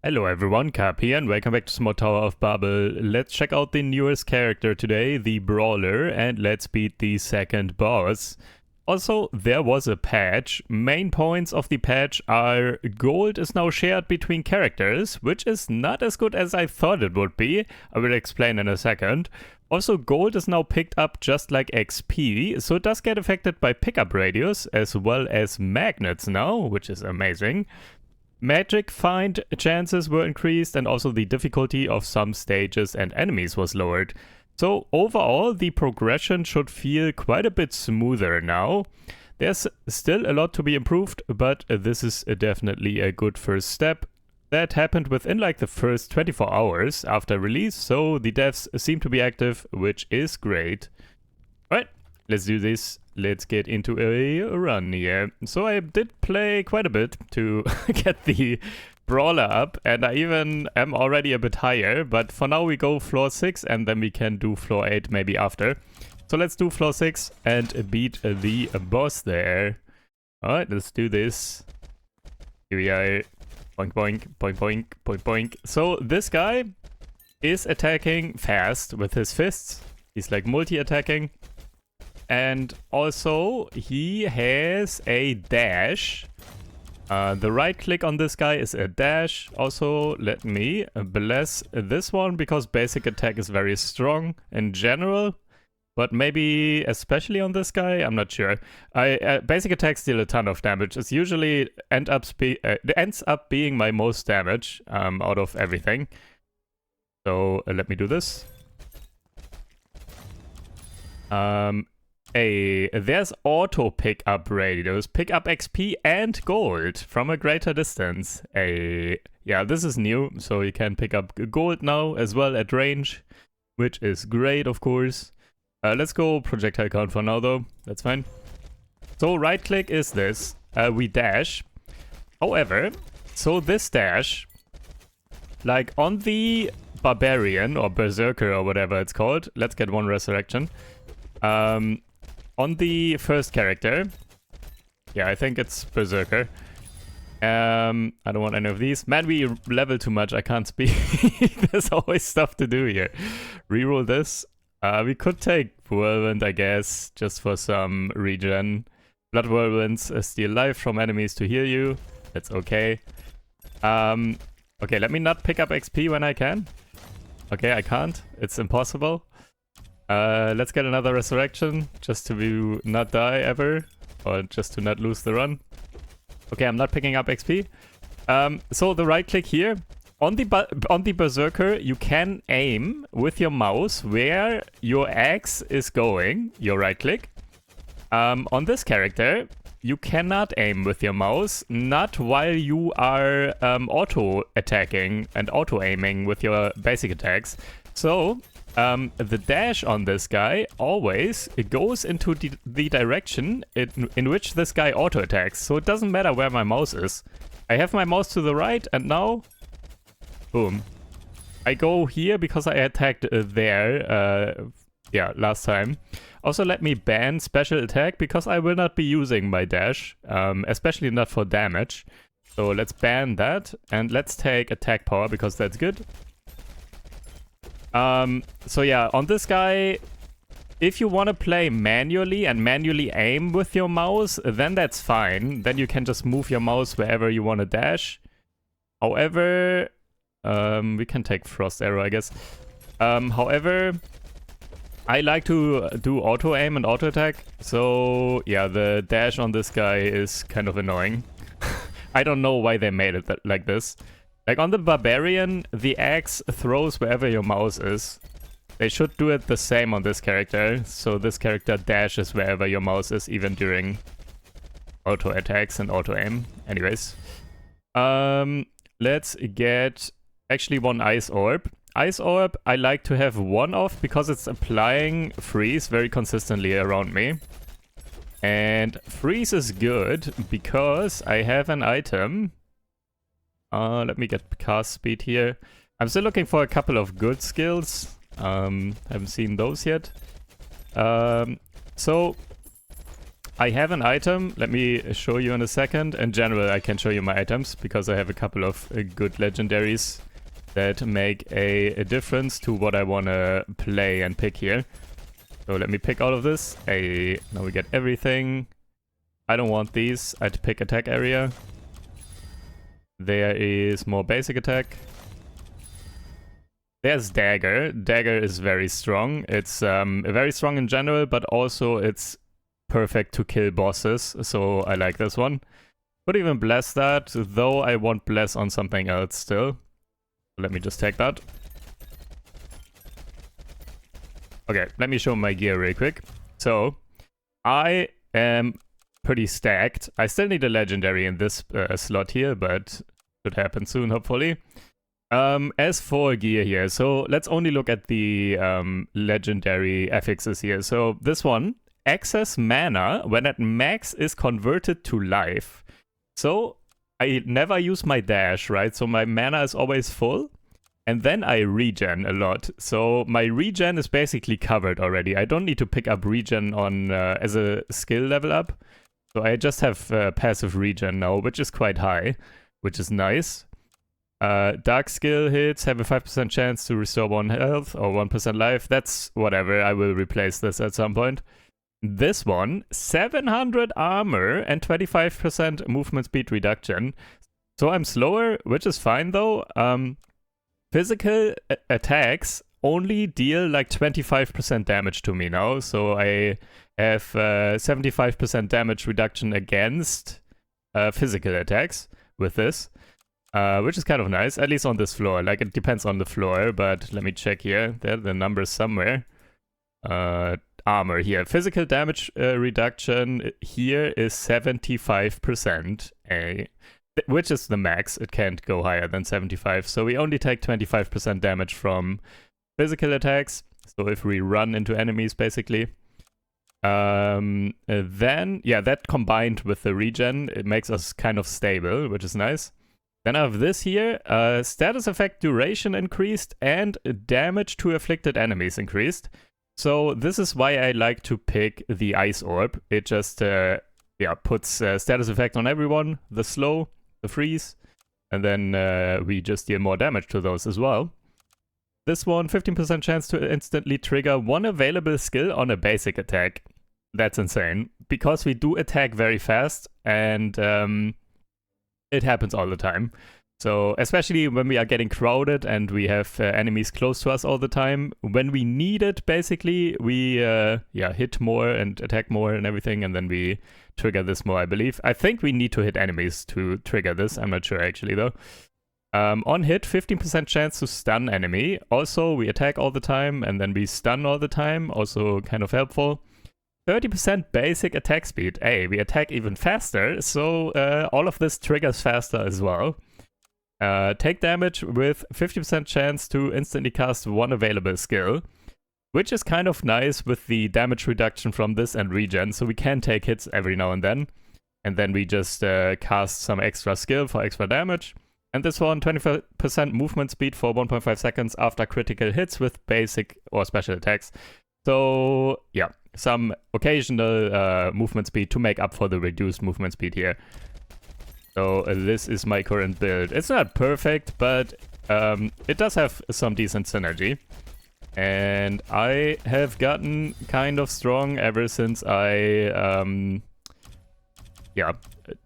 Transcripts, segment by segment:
Hello everyone, Cap here, and welcome back to Small Tower of Babel. Let's check out the newest character today, the Brawler, and let's beat the second boss. Also, there was a patch. Main points of the patch are gold is now shared between characters, which is not as good as I thought it would be. I will explain in a second. Also, gold is now picked up just like XP, so it does get affected by pickup radius as well as magnets now, which is amazing. Magic find chances were increased, and also the difficulty of some stages and enemies was lowered. So overall, the progression should feel quite a bit smoother now. There's still a lot to be improved, but this is definitely a good first step. That happened within like the first 24 hours after release, so the devs seem to be active, which is great. Alright, let's do this. Let's get into a run here. So I did play quite a bit to get the Brawler up, and I even am already a bit higher, but for now we go floor 6 and then we can do floor 8 maybe after. So let's do floor 6 and beat the boss there. Alright, let's do this. Here we are. Boink, boink, boink, boink, boink, boink. So this guy is attacking fast with his fists. He's like multi-attacking. And also, he has a dash. The right click on this guy is a dash. Also, let me bless this one because basic attack is very strong in general. But maybe especially on this guy, I'm not sure. Basic attack deal a ton of damage. It's usually ends up being my most damage out of everything. So let me do this. There's auto pickup radios, pick up XP and gold from a greater distance. Yeah, this is new, so you can pick up gold now as well at range, which is great, of course. Let's go projectile count for now, though. That's fine. So right click is this. We dash. However, so this dash, like on the barbarian or berserker or whatever it's called. Let's get one resurrection. On the first character, yeah, I think it's Berserker. I don't want any of these. Man, we level too much. I can't speak. There's always stuff to do here. Reroll this. We could take Whirlwind, I guess, just for some regen. Blood Whirlwinds steal life from enemies to heal you. That's okay. Okay, let me not pick up XP when I can. Okay, I can't. It's impossible. Let's get another resurrection, just to not die ever, or just to not lose the run. Okay, I'm not picking up XP. So the right click here, on the Berserker, you can aim with your mouse where your axe is going, your right click. On this character, you cannot aim with your mouse, not while you are auto-attacking and auto-aiming with your basic attacks. So the dash on this guy always goes into the direction in which this guy auto-attacks. So it doesn't matter where my mouse is. I have my mouse to the right and now, boom. I go here because I attacked there, yeah, last time. Also, let me ban special attack because I will not be using my dash, especially not for damage. So let's ban that and let's take attack power because that's good. So yeah, on this guy, if you want to play manually and manually aim with your mouse, then that's fine. Then you can just move your mouse wherever you want to dash. However, we can take Frost Arrow, I guess. However, I like to do auto aim and auto attack. So yeah, the dash on this guy is kind of annoying. I don't know why they made it like this. Like on the Barbarian, the axe throws wherever your mouse is. They should do it the same on this character. So this character dashes wherever your mouse is, even during auto attacks and auto aim. Anyways. Let's get actually one Ice Orb. Ice Orb, I like to have one of because it's applying freeze very consistently around me. And freeze is good because I have an item. Let me get cast speed here. I'm still looking for a couple of good skills. Haven't seen those yet. So I have an item. Let me show you in a second. In general, I can show you my items because I have a couple of good legendaries that make a difference to what I want to play and pick here. So let me pick all of this. Now we get everything. I don't want these. I'd pick attack area. There is more basic attack. There's dagger. Dagger is very strong. It's very strong in general, but also it's perfect to kill bosses. So I like this one. Could even bless that, though I want bless on something else still. Let me just take that. Okay, let me show my gear real quick. So, I am pretty stacked. I still need a legendary in this slot here, but should happen soon, hopefully. As for gear here, so let's only look at the legendary affixes here. So, this one, excess mana when at max is converted to life. So, I never use my dash, right? So my mana is always full, and then I regen a lot. So my regen is basically covered already. I don't need to pick up regen on as a skill level up. So I just have passive regen now, which is quite high, which is nice. Dark skill hits have a 5% chance to restore 1 health or 1% life. That's whatever. I will replace this at some point. This one, 700 armor and 25% movement speed reduction. So I'm slower, which is fine though. Physical attacks only deal like 25% damage to me now. So I have 75% damage reduction against physical attacks with this. Which is kind of nice, at least on this floor. Like, it depends on the floor, but let me check here. There are the numbers somewhere. Armor here. Physical damage reduction here is 75%, which is the max. It can't go higher than 75. So we only take 25% damage from physical attacks. So if we run into enemies, basically. Then, yeah, that combined with the regen, it makes us kind of stable, which is nice. Then I have this here, status effect duration increased and damage to afflicted enemies increased. So this is why I like to pick the Ice Orb. It just puts status effect on everyone, the slow, the freeze, and then we just deal more damage to those as well. This one, 15% chance to instantly trigger one available skill on a basic attack. That's insane, because we do attack very fast, and it happens all the time. So, especially when we are getting crowded and we have enemies close to us all the time, when we need it, basically, we hit more and attack more and everything, and then we trigger this more, I believe. I think we need to hit enemies to trigger this. I'm not sure, actually, though. On hit, 15% chance to stun enemy. Also, we attack all the time, and then we stun all the time. Also, kind of helpful. 30% basic attack speed. Hey, we attack even faster, so all of this triggers faster as well. Take damage with 50% chance to instantly cast one available skill, which is kind of nice with the damage reduction from this and regen, so we can take hits every now and then we just cast some extra skill for extra damage. And this one, 25% movement speed for 1.5 seconds after critical hits with basic or special attacks. So, yeah, some occasional movement speed to make up for the reduced movement speed here. So this is my current build. It's not perfect, but it does have some decent synergy. And I have gotten kind of strong ever since I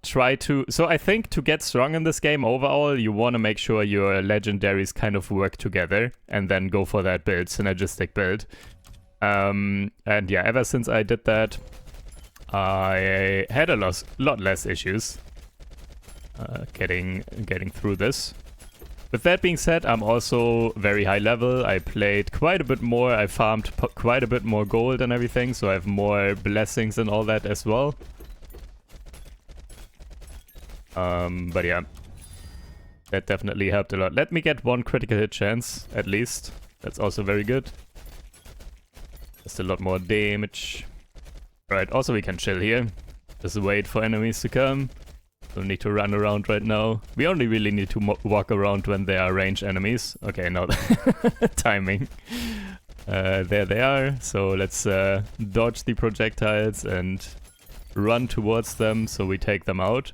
try to... So I think to get strong in this game overall, you want to make sure your legendaries kind of work together and then go for that build, synergistic build. And yeah, ever since I did that, I had a lot less issues getting through this. With that being said, I'm also very high level. I played quite a bit more. I farmed quite a bit more gold and everything, so I have more blessings and all that as well. But yeah, that definitely helped a lot. Let me get one critical hit chance, at least. That's also very good. Just a lot more damage. Right, also we can chill here. Just wait for enemies to come. Don't need to run around right now. We only really need to walk around when there are ranged enemies. Okay, now timing. There they are. So let's dodge the projectiles and run towards them so we take them out.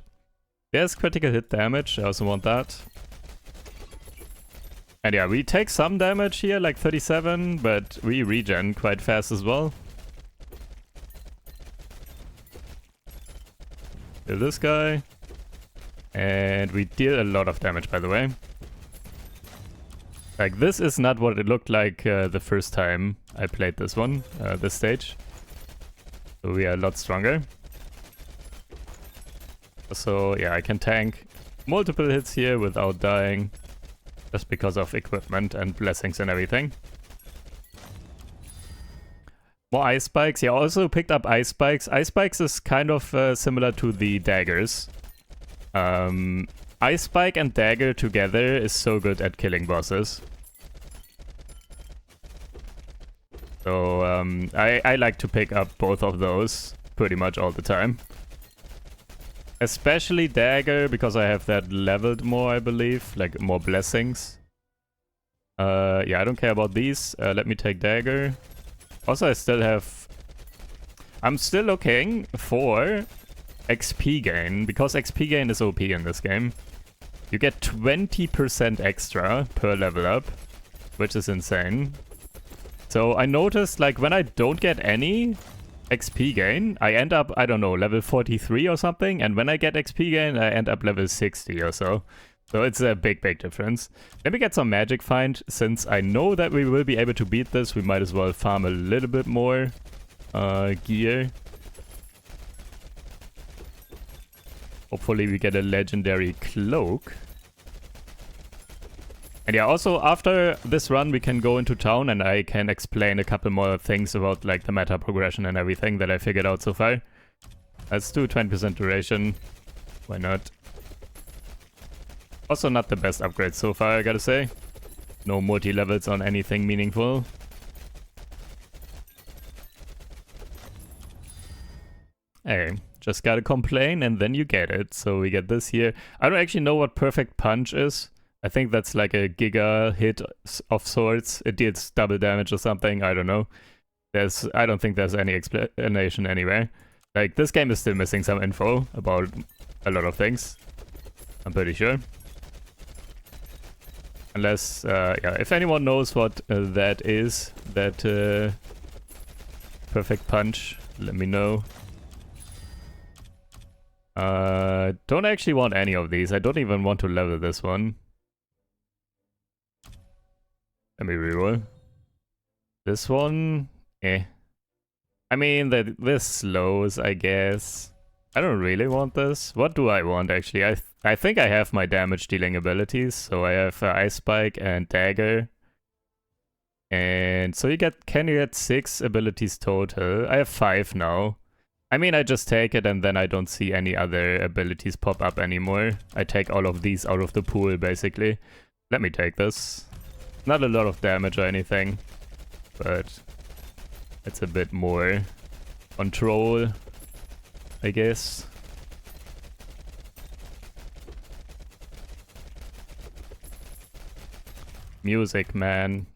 There's critical hit damage, I also want that. And yeah, we take some damage here, like 37, but we regen quite fast as well. Kill this guy. And we deal a lot of damage, by the way. Like, this is not what it looked like the first time I played this one, this stage. So we are a lot stronger. So yeah, I can tank multiple hits here without dying. Just because of equipment and blessings and everything. More ice spikes. Yeah, also picked up ice spikes. Ice spikes is kind of similar to the daggers. Ice spike and dagger together is so good at killing bosses. So I like to pick up both of those pretty much all the time. Especially dagger, because I have that leveled more, I believe. Like, more blessings. Yeah, I don't care about these. Let me take dagger. Also, I still have... I'm still looking for XP gain, because XP gain is OP in this game. You get 20% extra per level up, which is insane. So I noticed, like, when I don't get any XP gain, I end up, I don't know, level 43 or something, and when I get XP gain, I end up level 60 or so. So it's a big difference. Let me get some magic find. Since I know that we will be able to beat this, we might as well farm a little bit more gear. Hopefully we get a legendary cloak. And yeah, also after this run we can go into town and I can explain a couple more things about like the meta progression and everything that I figured out so far. Let's do 20% duration. Why not? Also not the best upgrade so far, I gotta say. No multi-levels on anything meaningful. Hey, just gotta complain and then you get it. So we get this here. I don't actually know what perfect punch is. I think that's like a giga hit of sorts. It deals double damage or something, I don't know. I don't think there's any explanation anywhere. Like, this game is still missing some info about a lot of things. I'm pretty sure. Unless, yeah, if anyone knows what that is, that perfect punch, let me know. Don't actually want any of these. I don't even want to level this one. Let me reroll. This one, eh. I mean, this slows, I guess. I don't really want this. What do I want, actually? I think I have my damage dealing abilities. So I have Ice Spike and Dagger. And so you can get 6 abilities total. I have 5 now. I mean, I just take it and then I don't see any other abilities pop up anymore. I take all of these out of the pool, basically. Let me take this. Not a lot of damage or anything, but it's a bit more control, I guess. Music, man.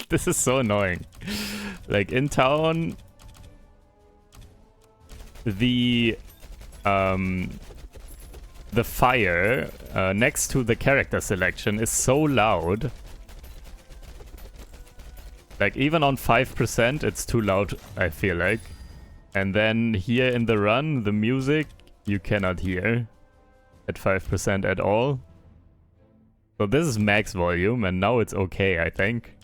This is so annoying. Like, in town, the fire next to the character selection is so loud. Like, even on 5% it's too loud, I feel like. And then here in the run, the music you cannot hear at 5% at all. So this is max volume and now it's okay, I think.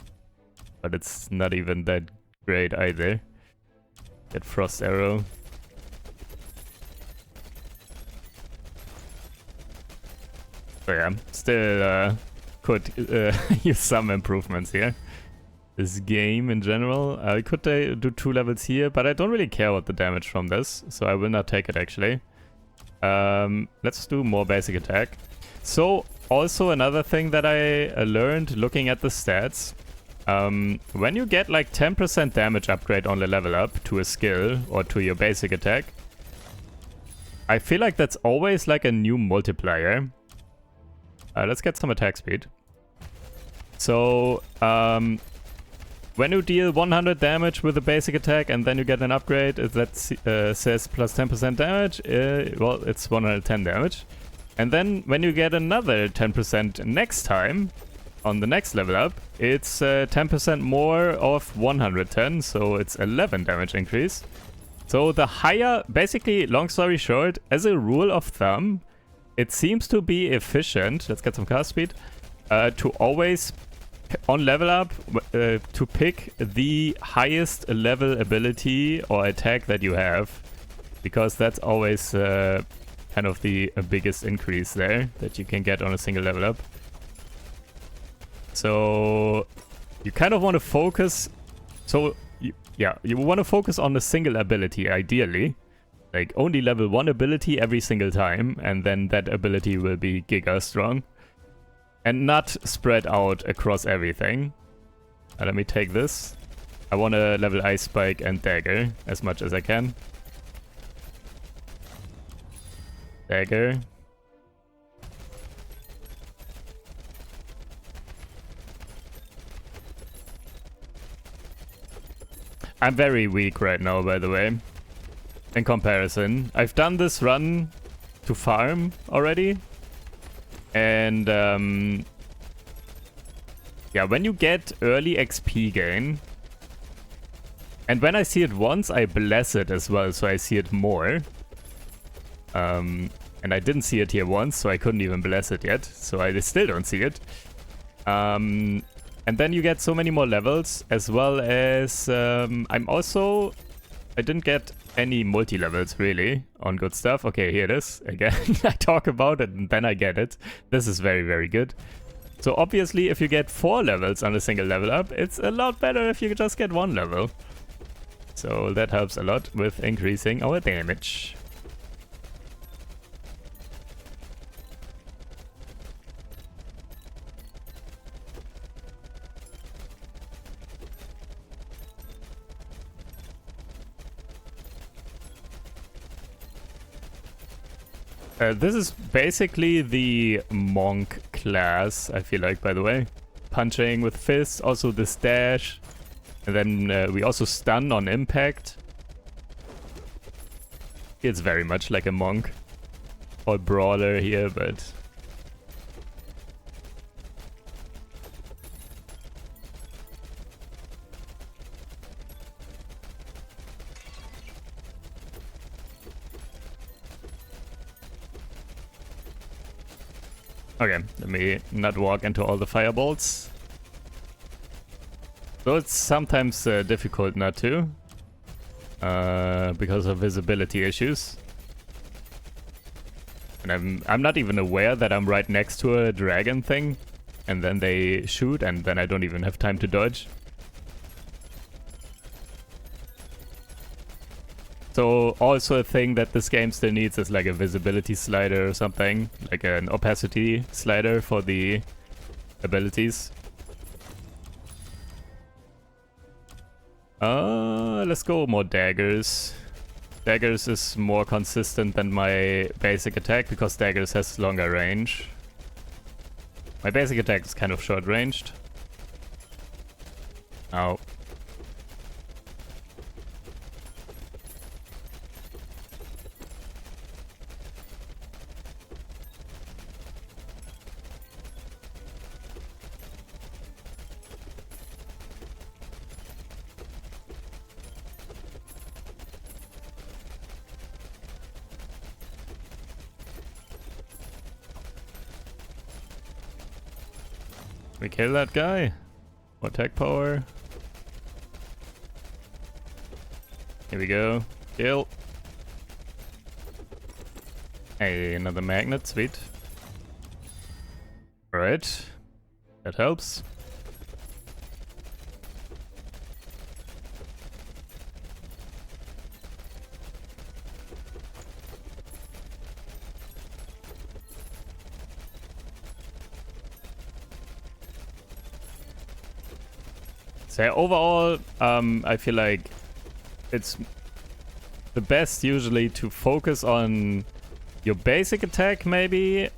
But it's not even that great either. Get Frost Arrow. So yeah, still could use some improvements here. This game in general. I could do 2 levels here, but I don't really care about the damage from this, so I will not take it actually. Let's do more basic attack. So also another thing that I learned looking at the stats. When you get like 10% damage upgrade on the level up to a skill or to your basic attack, I feel like that's always like a new multiplier. Let's get some attack speed. So, When you deal 100 damage with a basic attack and then you get an upgrade that says plus 10% damage, well, it's 110 damage. And then when you get another 10% next time, on the next level up, it's 10% more of 110, so it's 11 damage increase. So the higher, basically, long story short, as a rule of thumb, it seems to be efficient, let's get some cast speed, to always, on level up, to pick the highest level ability or attack that you have. Because that's always kind of the biggest increase there that you can get on a single level up. So you kind of want to focus, you want to focus on a single ability ideally, like only level 1 ability every single time, and then that ability will be giga strong and not spread out across everything. Let me take this. I want to level Ice Spike and Dagger as much as I can. Dagger. I'm very weak right now, by the way, in comparison. I've done this run to farm already. And, yeah, when you get early XP gain, and when I see it once, I bless it as well, so I see it more. And I didn't see it here once, so I couldn't even bless it yet, so I still don't see it. And then you get so many more levels, as well as I didn't get any multi-levels really on good stuff. Okay, here it is again. I talk about it and then I get it. This is very, very good. So obviously if you get 4 levels on a single level up, it's a lot better if you just get 1 level. So that helps a lot with increasing our damage. This is basically the monk class, I feel like, by the way. Punching with fists, also this dash. And then we also stun on impact. It's very much like a monk. Or brawler here, but... Okay, let me not walk into all the fireballs. Though it's sometimes difficult not to. Because of visibility issues. And I'm not even aware that I'm right next to a dragon thing. And then they shoot and then I don't even have time to dodge. So also a thing that this game still needs is like a visibility slider or something. Like an opacity slider for the abilities. Let's go more daggers. Daggers is more consistent than my basic attack because daggers has longer range. My basic attack is kind of short ranged. Ow. We kill that guy. More attack power. Here we go. Kill. Hey, another magnet. Sweet. Alright. That helps. So overall, I feel like it's the best usually to focus on your basic attack maybe,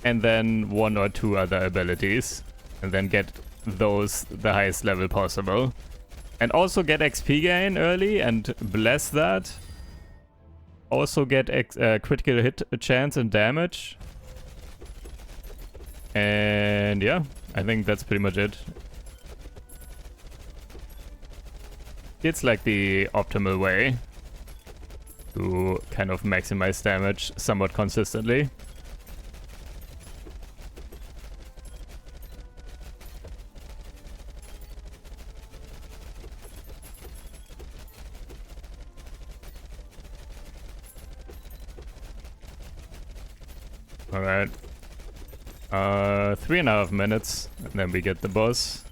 and then 1 or 2 other abilities, and then get those the highest level possible. And also get XP gain early and bless that. Also get critical hit chance and damage. And yeah, I think that's pretty much it. It's like the optimal way to kind of maximize damage somewhat consistently. Alright. 3.5 minutes, and then we get the boss.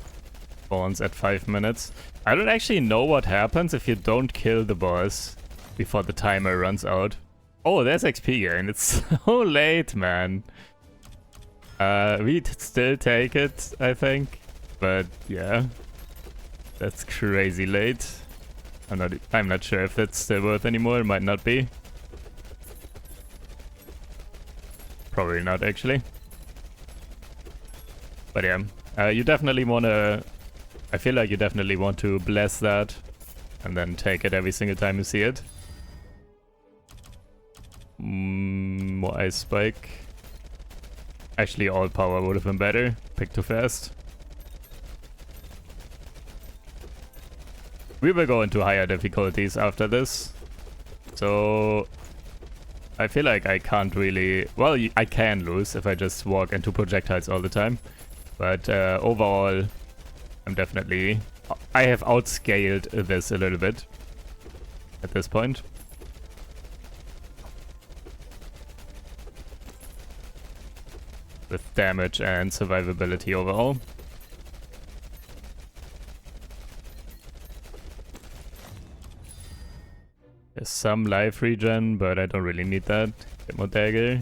Spawns at 5 minutes. I don't actually know what happens if you don't kill the boss before the timer runs out. Oh, there's XP gain. It's so late, man. We'd still take it, I think. But yeah, that's crazy late. I'm not sure if it's still worth anymore. It might not be. Probably not, actually. But yeah, you definitely want to... I feel like you definitely want to bless that and then take it every single time you see it. More ice spike. Actually, all power would have been better. Pick too fast. We will go into higher difficulties after this. So... I feel like I can't really... Well, I can lose if I just walk into projectiles all the time. But overall, I'm definitely... I have outscaled this a little bit at this point. With damage and survivability overall. There's some life regen, but I don't really need that. Get more dagger.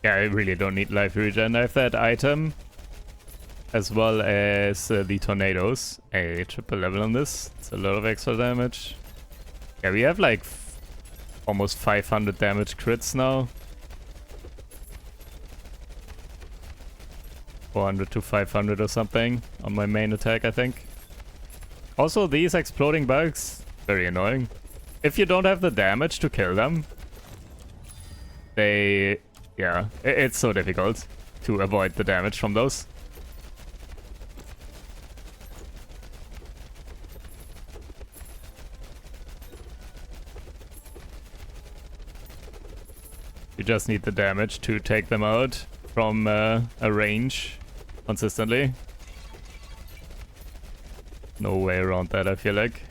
Yeah, I really don't need life regen. I have that item, as well as the tornadoes. A triple level on this. It's a lot of extra damage. Yeah, we have like almost 500 damage crits now. 400 to 500 or something on my main attack, I think. Also, these exploding bugs, very annoying. If you don't have the damage to kill them, they... yeah, it's so difficult to avoid the damage from those. You just need the damage to take them out from a range consistently. No way around that, I feel like.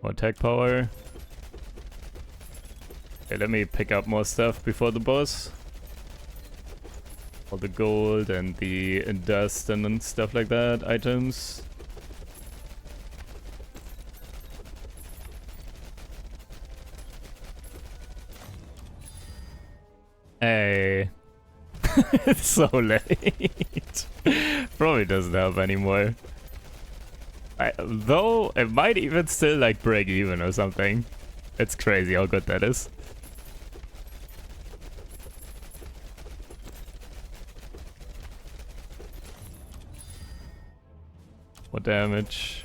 More attack power. Okay, let me pick up more stuff before the boss. All the gold and the dust and stuff like that, items. Hey. It's so late. Probably doesn't help anymore. Though it might even still like break even or something. It's crazy how good that is. More damage.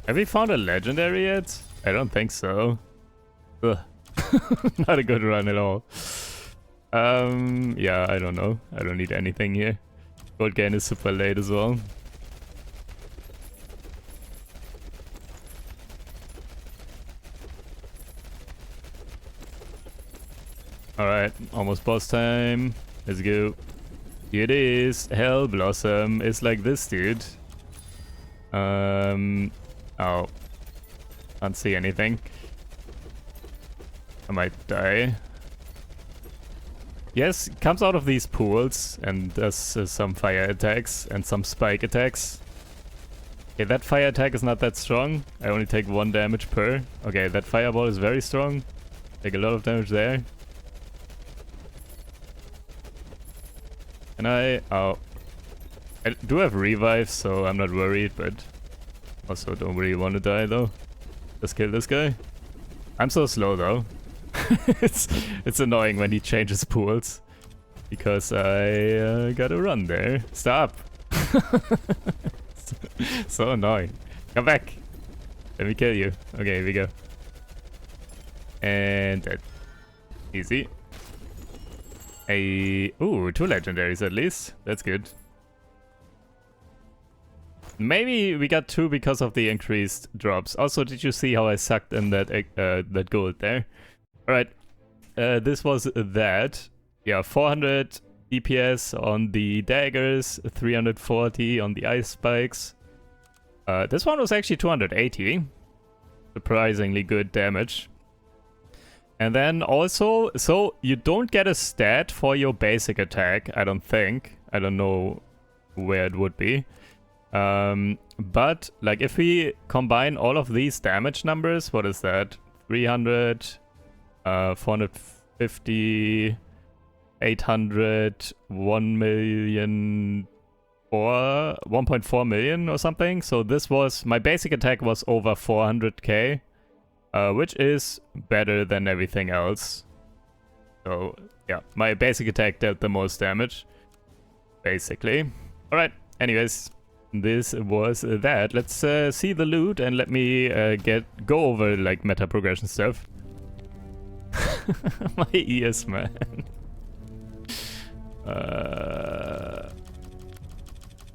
Have we found a legendary yet? I don't think so. Ugh. Not a good run at all. Yeah, I don't know. I don't need anything here. Gold gain is super late as well. Alright, almost boss time. Let's go. Here it is. Hell Blossom is like this, dude. Oh. Can't see anything. I might die. Yes, comes out of these pools and does some fire attacks and some spike attacks. Okay, that fire attack is not that strong. I only take 1 damage per. Okay, that fireball is very strong. Take a lot of damage there. And oh. I do have revive, so I'm not worried, but also don't really want to die though. Just kill this guy. I'm so slow though. it's annoying when he changes pools. Because I gotta run there. Stop! So annoying. Come back! Let me kill you. Okay, here we go. And dead. Easy. Ooh, 2 legendaries at least. That's good. Maybe we got 2 because of the increased drops. Also, did you see how I sucked in that gold there? Alright. This was that. Yeah, 400 DPS on the daggers, 340 on the ice spikes. This one was actually 280. Surprisingly good damage. And then also, so you don't get a stat for your basic attack, I don't think. I don't know where it would be. But like if we combine all of these damage numbers, what is that? 300, 450, 800, 1 million, or 1.4 million or something. So this was, my basic attack was over 400k, which is better than everything else. So yeah, my basic attack dealt the most damage, basically. Alright, anyways, this was that. Let's see the loot and let me go over like meta progression stuff. My ears, man.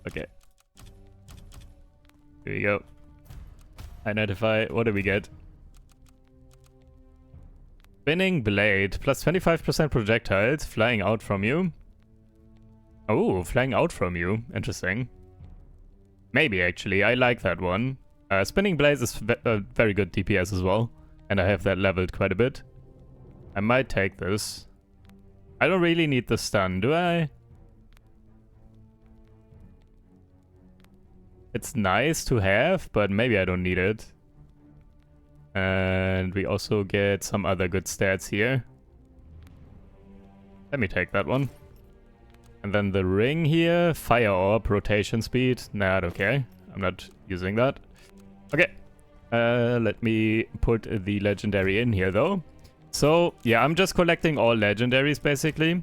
Okay. Here we go. Identify. What do we get? Spinning blade. Plus 25% projectiles flying out from you. Oh, flying out from you. Interesting. Maybe, actually. I like that one. Spinning blades is very good DPS as well. And I have that leveled quite a bit. I might take this. I don't really need the stun, do I? It's nice to have, but maybe I don't need it. And we also get some other good stats here. Let me take that one. And then the ring here, fire orb, rotation speed. Nah, I don't care. I'm not using that. Okay. Let me put the legendary in here though. So, yeah, I'm just collecting all legendaries basically.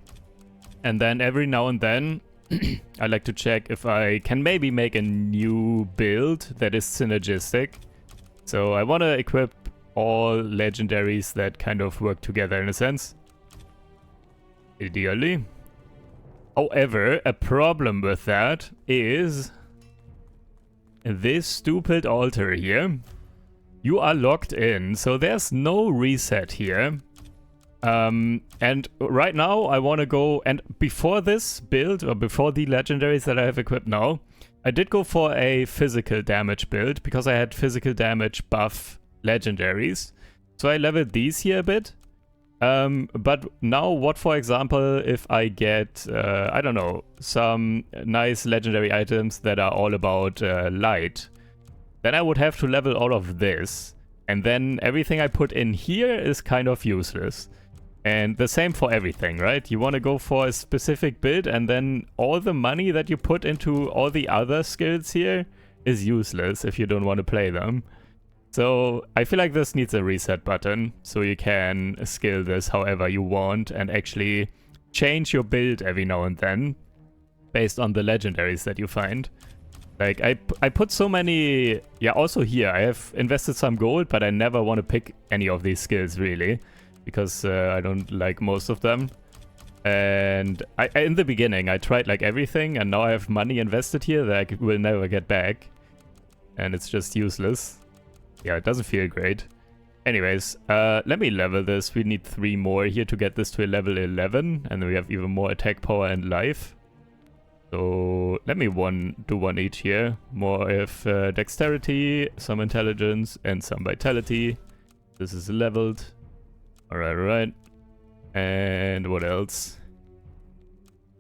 And then every now and then, I like to check if I can maybe make a new build that is synergistic. So I want to equip all legendaries that kind of work together in a sense. Ideally. However, a problem with that is this stupid altar here. You are locked in, so there's no reset here. And right now I want to go, and before this build, or before the legendaries that I have equipped now, I did go for a physical damage build, because I had physical damage buff legendaries. So I leveled these here a bit. But now what, for example, if I get, I don't know, some nice legendary items that are all about light, then I would have to level all of this. And then everything I put in here is kind of useless. And the same for everything, right? You want to go for a specific build, and then all the money that you put into all the other skills here is useless if you don't want to play them. So I feel like this needs a reset button, so you can skill this however you want and actually change your build every now and then based on the legendaries that you find. Like I put so many, yeah, also here I have invested some gold, but I never want to pick any of these skills really, because I don't like most of them. And in the beginning I tried like everything, and now I have money invested here that I will never get back, and it's just useless. Yeah, it doesn't feel great. Anyways, let me level this. We need 3 more here to get this to a level 11, and then we have even more attack power and life. So let me do one each here. More of dexterity, some intelligence, and some vitality. This is leveled. Alright, alright. And what else?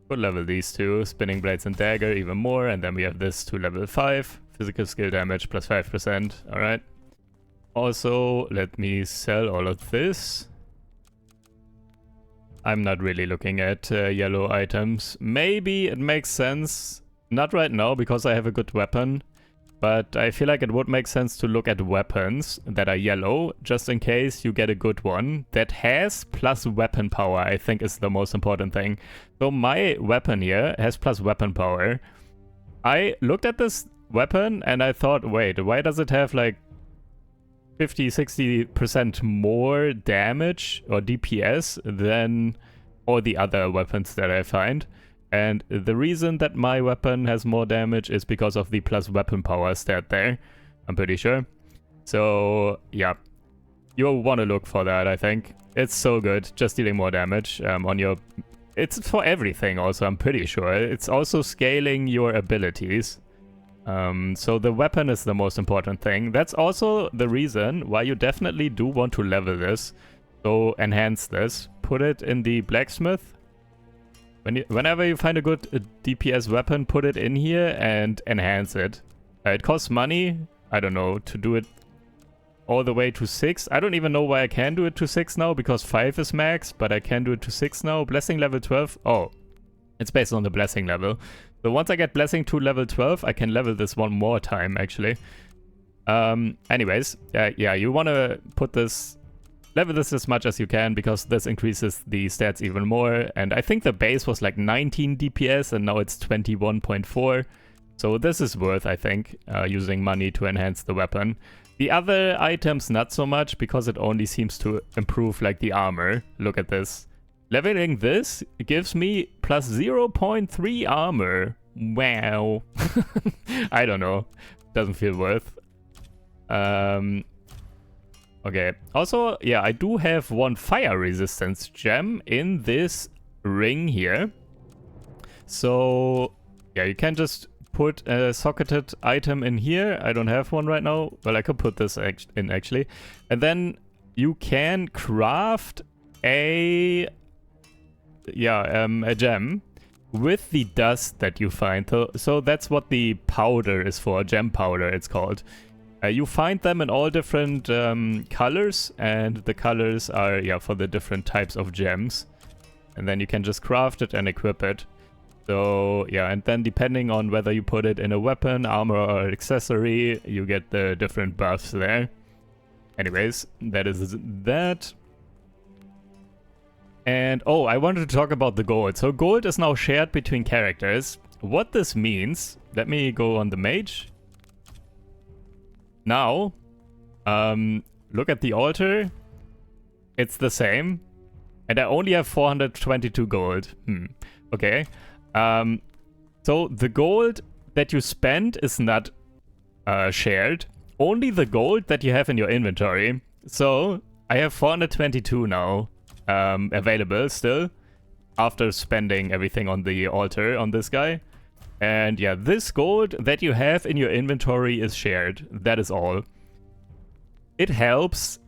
Could level these two, Spinning Blades and Dagger even more, and then we have this to level 5. Physical skill damage plus 5%, alright. Also, let me sell all of this. I'm not really looking at yellow items. Maybe it makes sense, not right now because I have a good weapon, but I feel like it would make sense to look at weapons that are yellow, just in case you get a good one that has plus weapon power, I think is the most important thing. So my weapon here has plus weapon power. I looked at this weapon and I thought, wait, why does it have like 50-60% more damage or DPS than all the other weapons that I find? And the reason that my weapon has more damage is because of the plus weapon power stat there, I'm pretty sure. So yeah, you'll want to look for that, I think. It's so good, just dealing more damage on your... It's for everything also, I'm pretty sure. It's also scaling your abilities. So the weapon is the most important thing. That's also the reason why you definitely do want to level this. So enhance this. Put it in the blacksmith. Whenever you find a good DPS weapon, put it in here and enhance it. It costs money, I don't know, to do it all the way to 6. I don't even know why I can do it to 6 now, because 5 is max, but I can do it to 6 now. Blessing level 12, oh, it's based on the blessing level. So once I get blessing to level 12, I can level this one more time, actually. Anyways, yeah, you want to put this... Level this as much as you can, because this increases the stats even more. And I think the base was like 19 DPS and now it's 21.4. So this is worth, I think, using money to enhance the weapon. The other items not so much, because it only seems to improve like the armor. Look at this. Leveling this gives me plus 0.3 armor. Wow. I don't know. Doesn't feel worth. Okay, also, yeah, I do have one fire resistance gem in this ring here. So, yeah, you can just put a socketed item in here. I don't have one right now. Well, I could put this in actually. And then you can craft a gem with the dust that you find. So that's what the powder is for, gem powder it's called. You find them in all different colors, and the colors are, yeah, for the different types of gems. And then you can just craft it and equip it. So, yeah, and then depending on whether you put it in a weapon, armor, or accessory, you get the different buffs there. Anyways, that is that. And, oh, I wanted to talk about the gold. So gold is now shared between characters. What this means, let me go on the mage. Now, look at the altar. It's the same. And I only have 422 gold. Okay. So the gold that you spend is not shared. Only the gold that you have in your inventory. So I have 422 now available still, after spending everything on the altar on this guy. And yeah, this gold that you have in your inventory is shared. That is all. It helps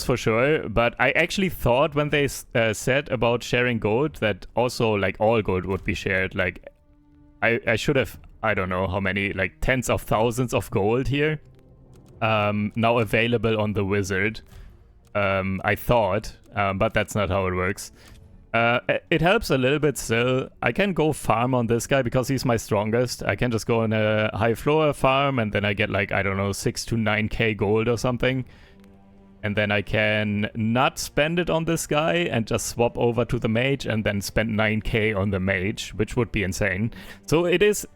for sure, but I actually thought when they said about sharing gold that also like all gold would be shared. Like I should have, I don't know how many, like tens of thousands of gold here now available on the wizard. I thought, but that's not how it works. It helps a little bit still. I can go farm on this guy because he's my strongest. I can just go on a high floor farm and then I get like, I don't know, 6 to 9k gold or something. And then I can not spend it on this guy and just swap over to the mage and then spend 9k on the mage, which would be insane. So it is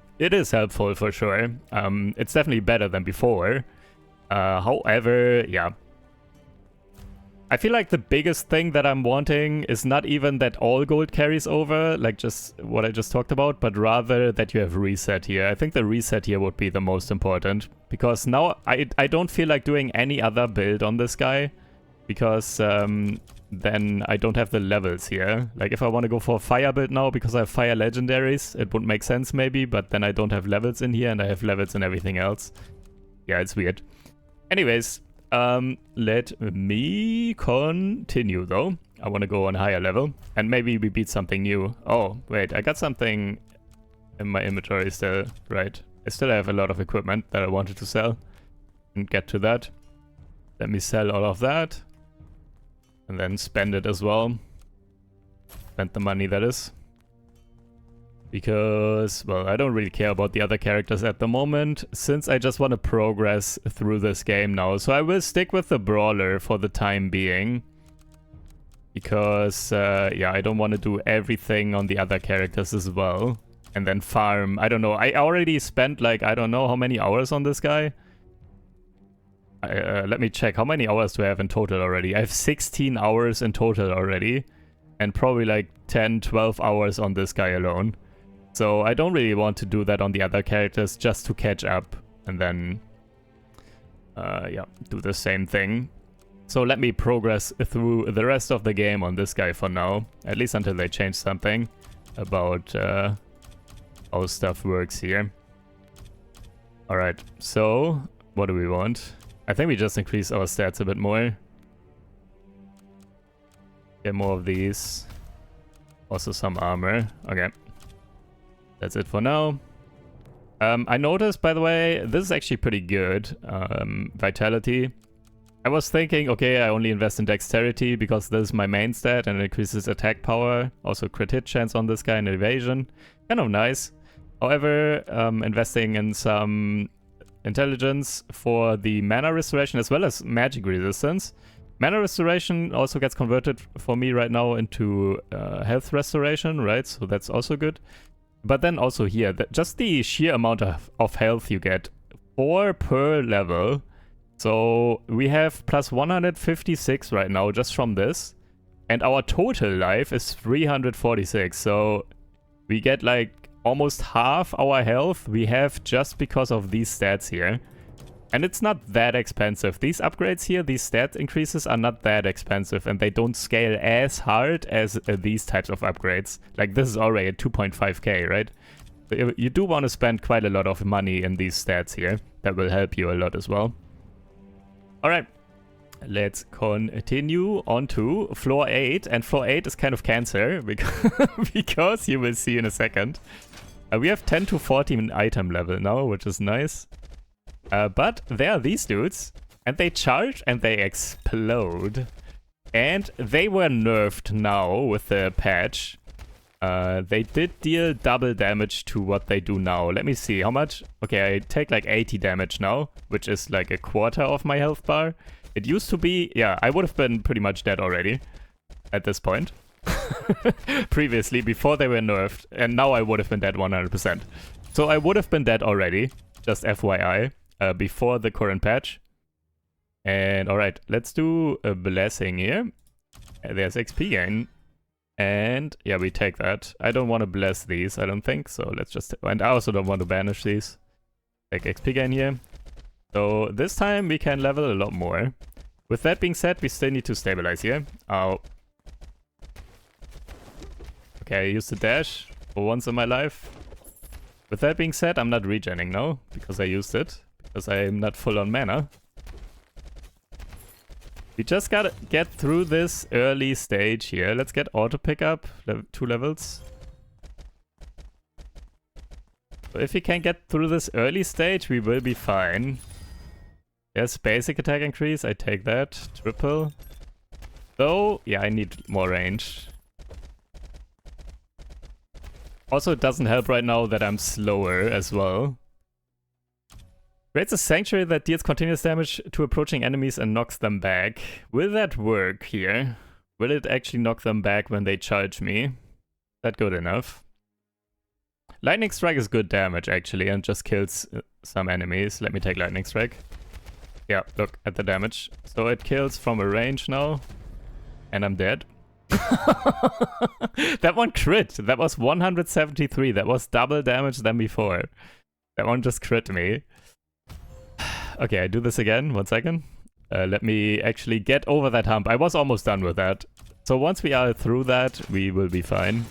helpful for sure. It's definitely better than before. However, yeah. I feel like the biggest thing that I'm wanting is not even that all gold carries over, like just what I just talked about, but rather that you have reset here. I think the reset here would be the most important, because now I don't feel like doing any other build on this guy, because then I don't have the levels here. Like if I want to go for a fire build now because I have fire legendaries, it would make sense maybe, but then I don't have levels in here and I have levels in everything else. Yeah, it's weird. Anyways, let me continue though. I want to go on higher level. And maybe we beat something new. Oh, wait, I got something in my inventory still, right? I still have a lot of equipment that I wanted to sell. And get to that. Let me sell all of that. And then spend it as well. Spend the money, that is. Because, well, I don't really care about the other characters at the moment, since I just want to progress through this game now. So I will stick with the Brawler for the time being. Because, yeah, I don't want to do everything on the other characters as well. And then farm, I don't know. I already spent, like, I don't know how many hours on this guy. Let me check. How many hours do I have in total already? I have 16 hours in total already. And probably like 10, 12 hours on this guy alone. So I don't really want to do that on the other characters just to catch up. And then, yeah, do the same thing. So let me progress through the rest of the game on this guy for now. At least until they change something about how stuff works here. Alright, so what do we want? I think we just increase our stats a bit more. Get more of these. Also some armor. Okay. That's it for now. I noticed, by the way, this is actually pretty good. Vitality. I was thinking, okay, I only invest in dexterity because this is my main stat and it increases attack power. Also crit hit chance on this guy and evasion. Kind of nice. However, investing in some intelligence for the mana restoration as well as magic resistance. Mana restoration also gets converted for me right now into health restoration, right? So that's also good. But then also here, just the sheer amount of health you get, 4 per level. So we have plus 156 right now just from this. And our total life is 346. So we get like almost half our health we have just because of these stats here. And it's not that expensive. These upgrades here, these stat increases are not that expensive and they don't scale as hard as these types of upgrades. Like this is already at 2.5k, right? You do want to spend quite a lot of money in these stats here. That will help you a lot as well. Alright, let's continue on to floor 8. And floor 8 is kind of cancer because you will see in a second. We have 10 to 14 item level now, which is nice. But there are these dudes, and they charge and they explode. And they were nerfed now with the patch. They did deal double damage to what they do now. Let me see, how much? Okay, I take like 80 damage now, which is like a quarter of my health bar. It used to be, yeah, I would have been pretty much dead already at this point. Previously, before they were nerfed, and now I would have been dead 100%. So I would have been dead already, just FYI. Before the current patch. And alright, let's do a blessing here. There's XP gain. And yeah, we take that. I don't want to bless these, I don't think. So let's just... And I also don't want to banish these. Take XP gain here. So this time we can level a lot more. With that being said, we still need to stabilize here. Ow. Okay, I used the dash for once in my life. With that being said, I'm not regening now, because I used it. Because I'm not full on mana. We just gotta get through this early stage here. Let's get auto pickup, 2 levels. So if we can get through this early stage, we will be fine. Yes, basic attack increase, I take that. Triple. Though, yeah, I need more range. Also, it doesn't help right now that I'm slower as well. Creates a sanctuary that deals continuous damage to approaching enemies and knocks them back. Will that work here? Will it actually knock them back when they charge me? Is that good enough? Lightning Strike is good damage actually and just kills some enemies. Let me take Lightning Strike. Yeah, look at the damage. So it kills from a range now. And I'm dead. That one crit. That was 173. That was double damage than before. That one just crit me. Okay, I do this again. 1 second. Let me actually get over that hump. I was almost done with that. So once we are through that, we will be fine.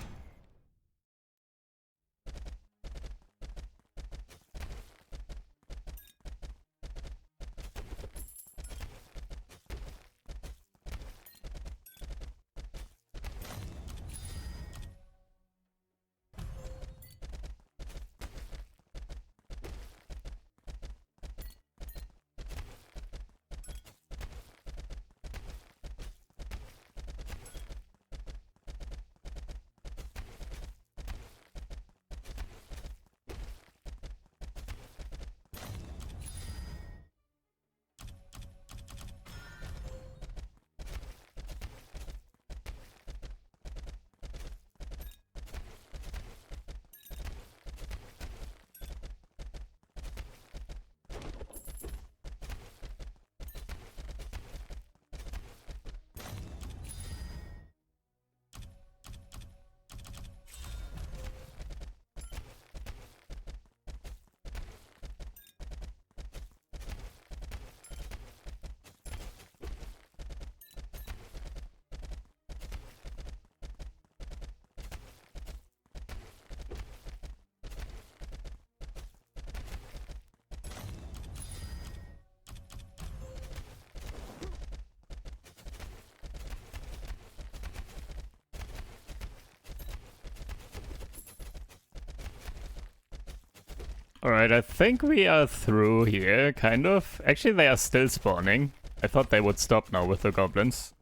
Alright, I think we are through here, kind of. Actually, they are still spawning. I thought they would stop now with the goblins.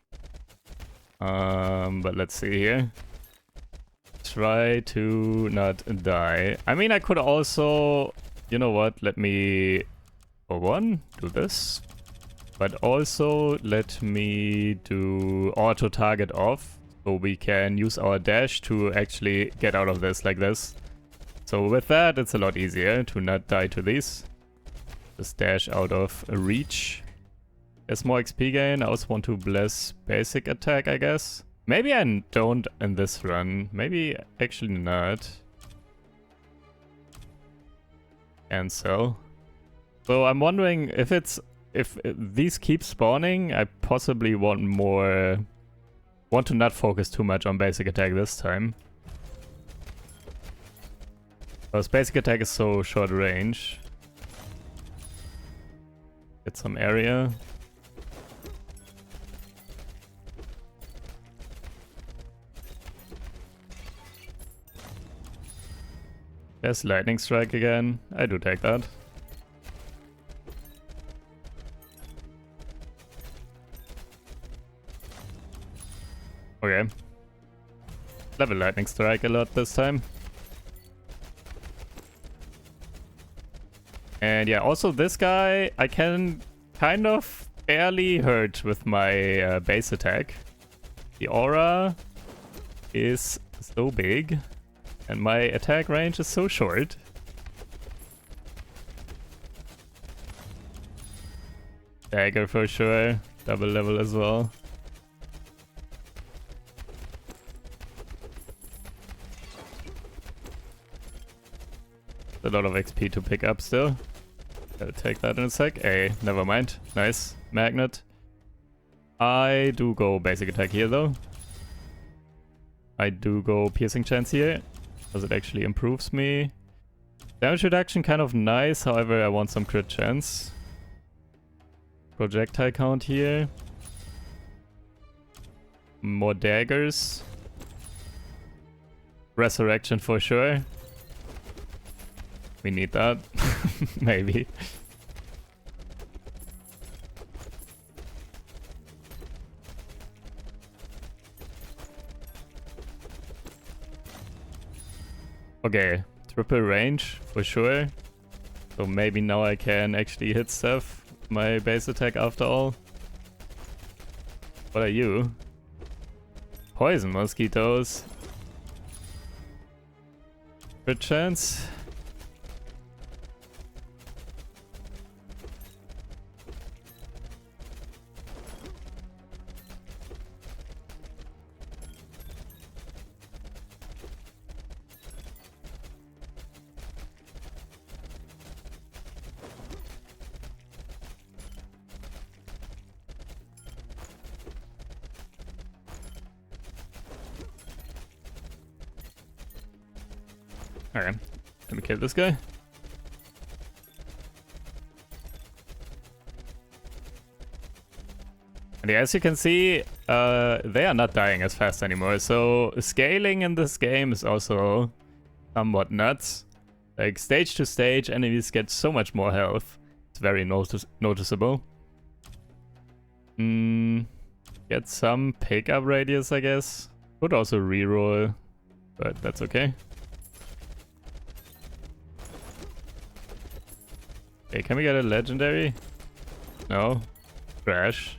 But let's see here. Try to not die. I mean, I could also... You know what? Let me... For one, do this. But also, let me do auto target off. So we can use our dash to actually get out of this like this. So with that, it's a lot easier to not die to these. Just dash out of reach. There's more XP gain. I also want to bless basic attack, I guess. Maybe I don't in this run. Maybe actually not. Cancel. So I'm wondering if these keep spawning, I possibly want to not focus too much on basic attack this time. Because basic attack is so short range. Get some area. There's lightning strike again. I do take that. Okay. Level lightning strike a lot this time. And yeah, also this guy I can kind of barely hurt with my base attack. The aura is so big and my attack range is so short. Dagger for sure, double level as well. A lot of XP to pick up still. I'll take that in a sec. Hey, never mind. Nice. Magnet. I do go basic attack here though. I do go piercing chance here, because it actually improves me. Damage reduction kind of nice, however I want some crit chance. Projectile count here. More daggers. Resurrection for sure. We need that. Maybe. Okay, triple range for sure. So maybe now I can actually hit stuff with my base attack after all. What are you? Poison mosquitoes. Crit chance. Alright, let me kill this guy. And yeah, as you can see, they are not dying as fast anymore, so scaling in this game is also somewhat nuts. Like, stage to stage, enemies get so much more health. It's very noticeable. Get some pickup radius, I guess. Could also reroll, but that's okay. Okay, can we get a legendary? No. Trash.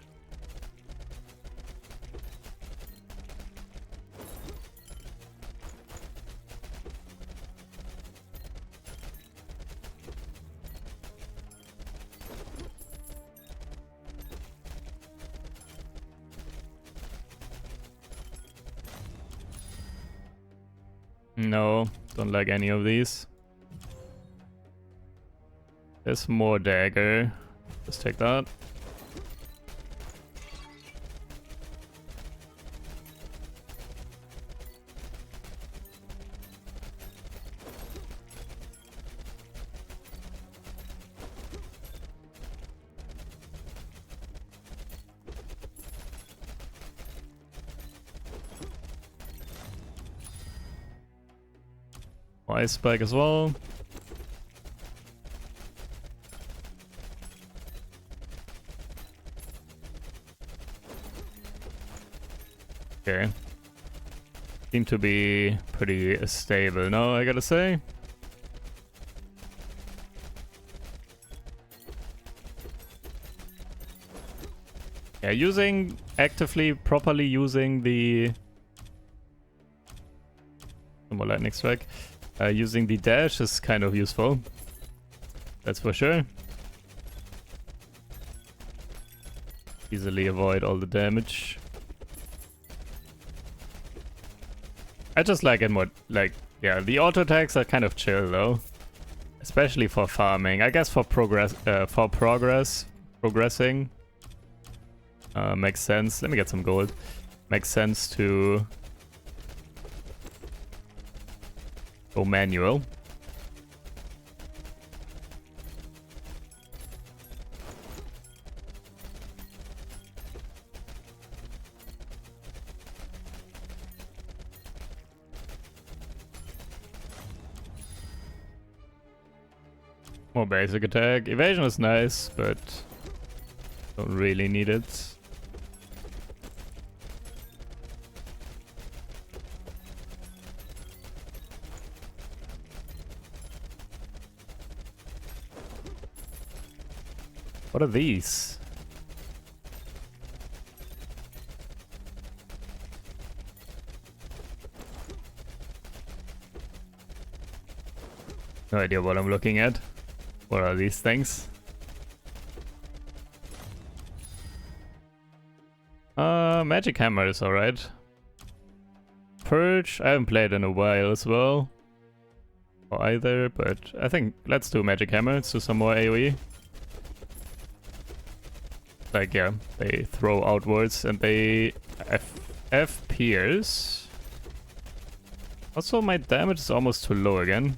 No, don't like any of these. There's more dagger. Let's take that. Ice spike as well. Okay. Seem to be pretty stable now, I gotta say. Yeah, properly using the... more lightning strike. Using the dash is kind of useful. That's for sure. Easily avoid all the damage. I just like it more, like, yeah, the auto attacks are kind of chill though. Especially for farming. I guess for progressing. Makes sense. Let me get some gold. Makes sense to go manual. More basic attack. Evasion is nice, but don't really need it. What are these? No idea what I'm looking at. What are these things? Magic Hammer is alright. Purge, I haven't played in a while as well. Or either, but I think let's do Magic Hammer. Let's do some more AoE. Like, yeah, they throw outwards and they F pierce. Also, my damage is almost too low again.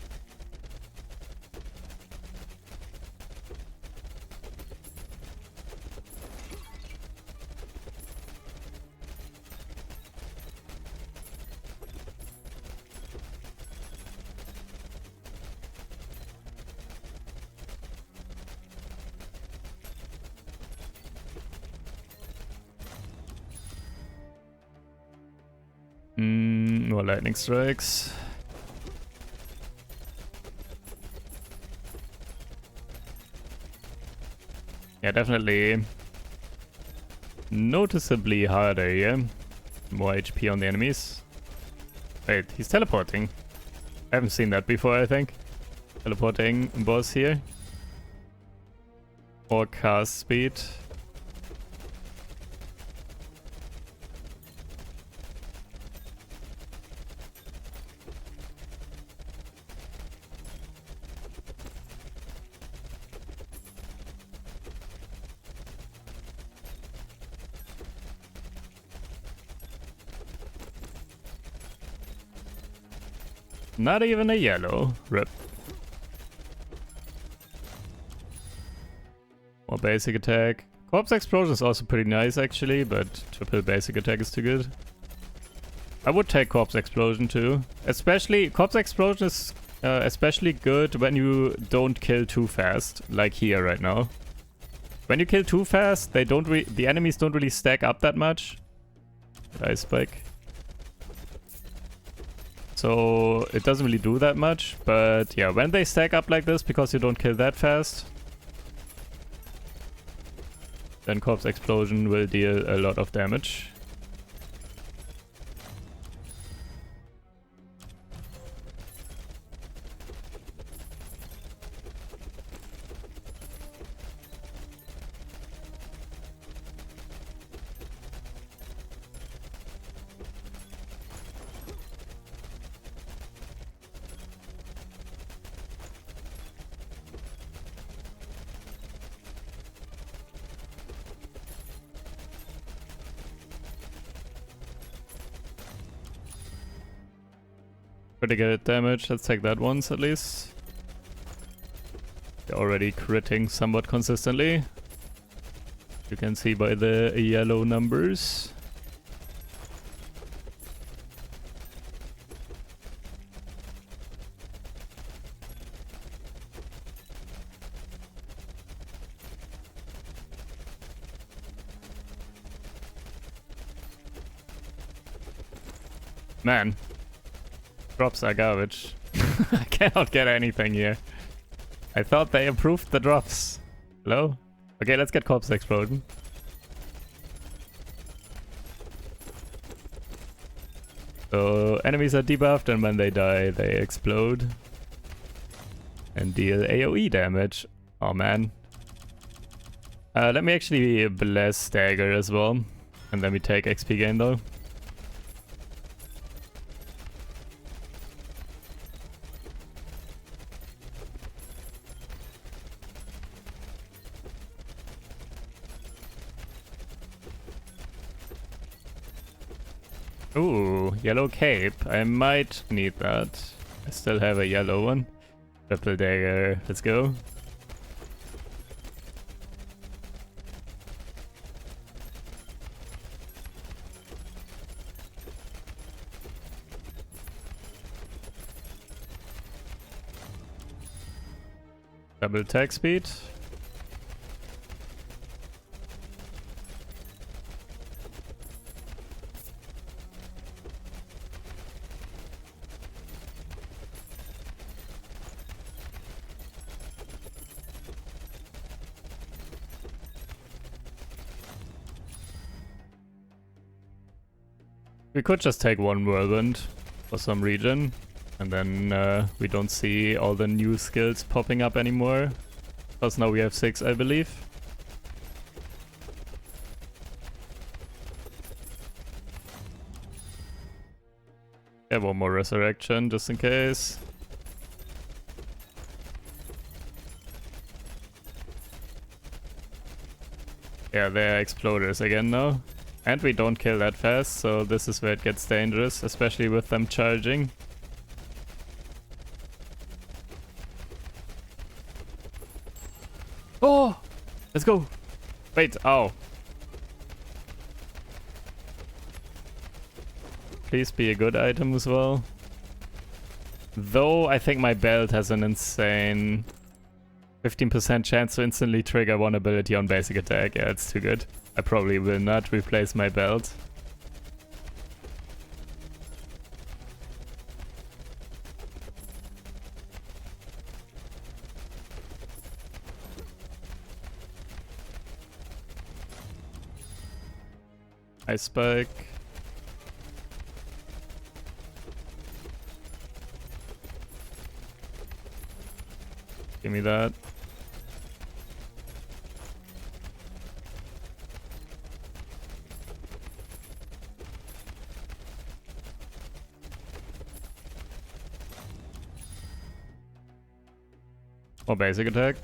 More lightning strikes. Yeah, definitely noticeably harder here. More HP on the enemies. Wait, he's teleporting. I haven't seen that before, I think. Teleporting boss here. More cast speed. Not even a yellow. Rip. More basic attack. Corpse Explosion is also pretty nice actually, but triple basic attack is too good. I would take Corpse Explosion too. Especially, Corpse Explosion is especially good when you don't kill too fast, like here right now. When you kill too fast, the enemies don't really stack up that much. Ice Spike. So it doesn't really do that much, but yeah, when they stack up like this because you don't kill that fast, then Corpse Explosion will deal a lot of damage. Pretty good damage, let's take that once at least. They're already critting somewhat consistently. You can see by the yellow numbers. Man, drops are garbage. I cannot get anything here. I thought they improved the drops. Hello? Okay, let's get corpse exploding. So enemies are debuffed and when they die they explode. And deal AoE damage. Oh man. Let me actually bless stagger as well. And then we take XP gain though. Ooh, yellow cape. I might need that. I still have a yellow one. Triple dagger. Let's go. Double attack speed. We could just take one whirlwind for some region, and then we don't see all the new skills popping up anymore. Because now we have 6, I believe. Yeah, one more resurrection, just in case. Yeah, they're exploders again now. And we don't kill that fast, so this is where it gets dangerous, especially with them charging. Oh! Let's go! Wait, ow. Please be a good item as well. Though I think my belt has an insane 15% chance to instantly trigger one ability on basic attack. Yeah, it's too good. I probably will not replace my belt. Ice spike. Give me that. More basic attack.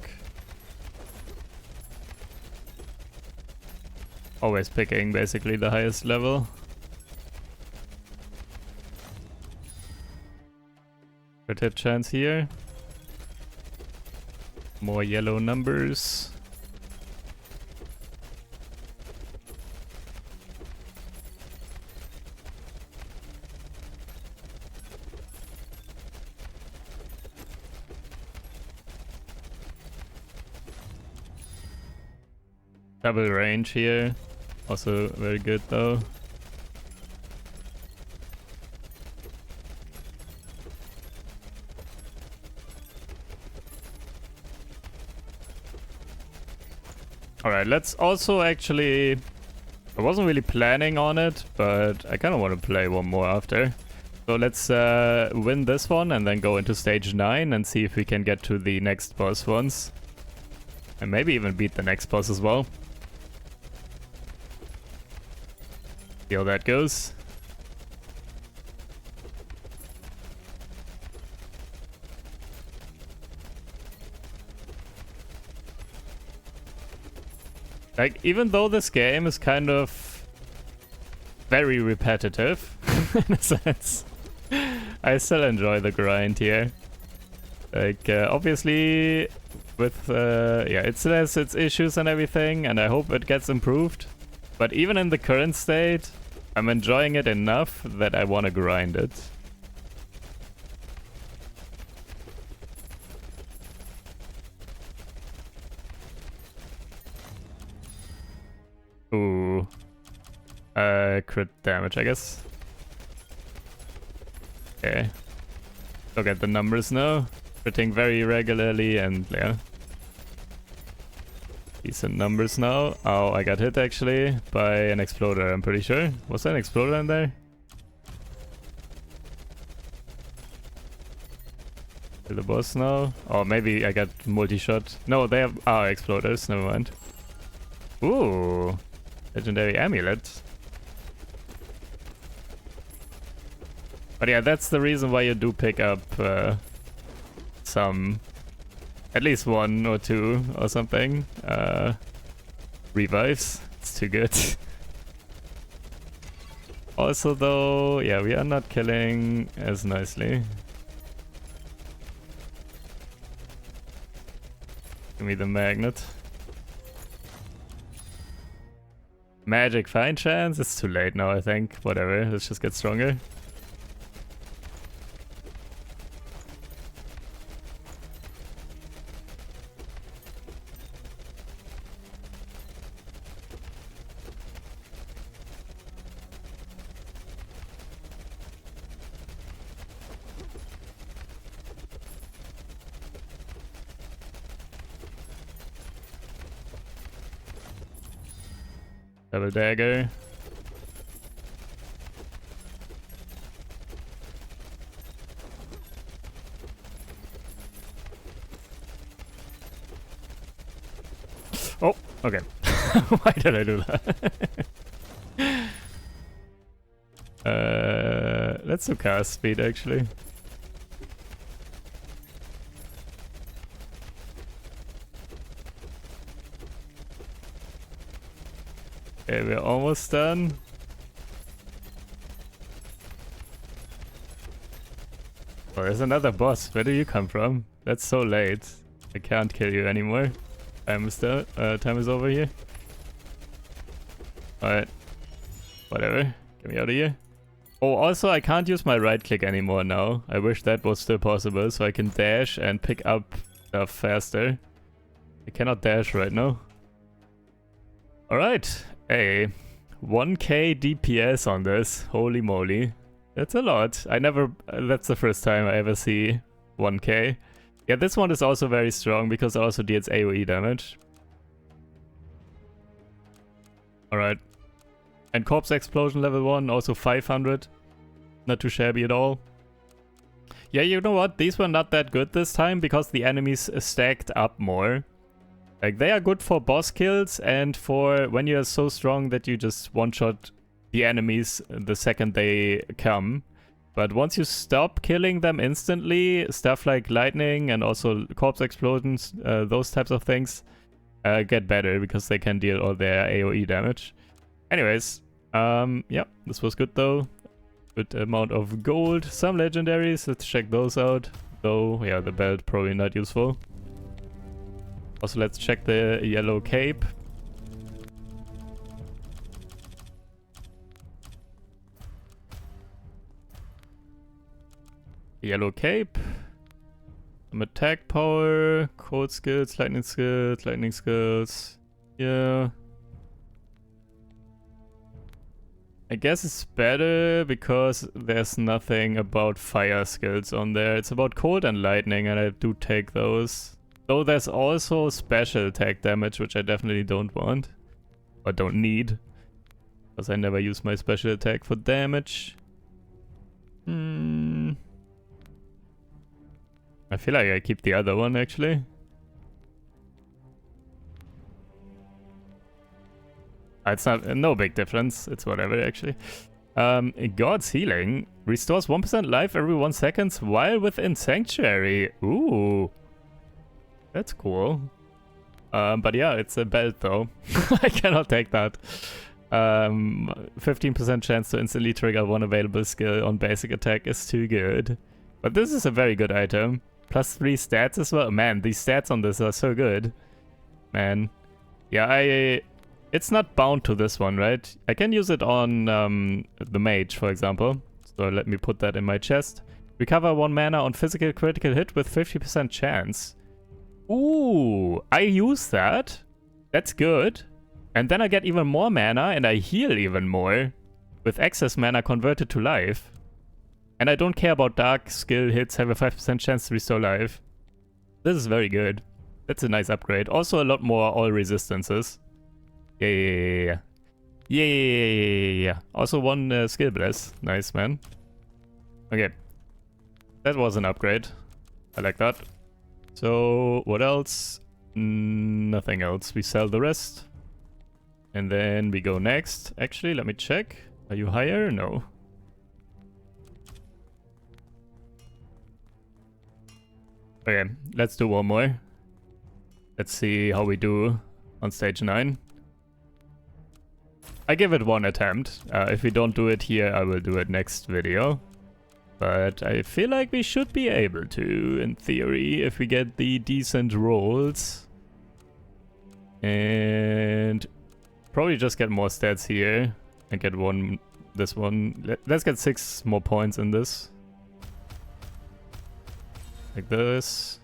Always picking basically the highest level. Crit hit chance here. More yellow numbers. Double range here. Also very good though. Alright, let's also actually... I wasn't really planning on it, but I kind of want to play one more after. So let's win this one and then go into stage 9 and see if we can get to the next boss ones. And maybe even beat the next boss as well. See how that goes. Like, even though this game is kind of very repetitive, in a sense, I still enjoy the grind here. Like, obviously, with, yeah, it still has its issues and everything, and I hope it gets improved. But even in the current state, I'm enjoying it enough that I want to grind it. Ooh. Crit damage, I guess. Okay. Look at the numbers now. Critting very regularly and yeah. Decent numbers now. Oh, I got hit actually by an exploder, I'm pretty sure. Was there an exploder in there? Kill the boss now. Oh, maybe I got multi-shot. No, they have exploders, never mind. Ooh. Legendary amulet. But yeah, that's the reason why you do pick up some, at least 1 or 2 or something. Revives. It's too good. Also though, yeah, we are not killing as nicely. Give me the magnet. Magic fine chance? It's too late now, I think. Whatever, let's just get stronger. Double dagger. Oh, okay. Why did I do that? Let's do cast speed actually. Okay, we're almost done. Oh, there's another boss. Where do you come from? That's so late. I can't kill you anymore. Time is over here. Alright. Whatever. Get me out of here. Oh, also I can't use my right click anymore now. I wish that was still possible so I can dash and pick up stuff faster. I cannot dash right now. Alright. Hey, 1k DPS on this. Holy moly. That's a lot. That's the first time I ever see 1k. Yeah, this one is also very strong because it also deals AoE damage. Alright. And corpse explosion level 1, also 500. Not too shabby at all. Yeah, you know what? These were not that good this time because the enemies stacked up more. Like, they are good for boss kills and for when you're so strong that you just one-shot the enemies the second they come. But once you stop killing them instantly, stuff like lightning and also corpse explosions, those types of things, get better because they can deal all their AoE damage. Anyways, yeah, this was good though. Good amount of gold, some legendaries, let's check those out. Though, yeah, the belt probably not useful. Also, let's check the yellow cape. Yellow cape. Some attack power, cold skills, lightning skills. Yeah. I guess it's better because there's nothing about fire skills on there. It's about cold and lightning and I do take those. Though there's also special attack damage, which I definitely don't want. Or don't need. Because I never use my special attack for damage. I feel like I keep the other one, actually. It's not no big difference. It's whatever, actually. God's Healing. Restores 1% life every 1 second while within Sanctuary. Ooh. That's cool. But yeah, it's a belt though. I cannot take that. 15% chance to instantly trigger one available skill on basic attack is too good. But this is a very good item. Plus 3 stats as well. Man, these stats on this are so good. Man. Yeah, it's not bound to this one, right? I can use it on the mage, for example. So let me put that in my chest. Recover 1 mana on physical critical hit with 50% chance. Ooh, I use that. That's good. And then I get even more mana and I heal even more. With excess mana converted to life. And I don't care about dark skill hits, have a 5% chance to restore life. This is very good. That's a nice upgrade. Also a lot more all resistances. Yeah. Also one skill bless. Nice, man. Okay. That was an upgrade. I like that. So, what else? Nothing else. We sell the rest. And then we go next. Actually, let me check. Are you higher? No. Okay, let's do one more. Let's see how we do on stage 9. I give it one attempt. If we don't do it here, I will do it next video. But I feel like we should be able to, in theory, if we get the decent rolls. And probably just get more stats here and get this one. Let's get 6 more points in this. Like this.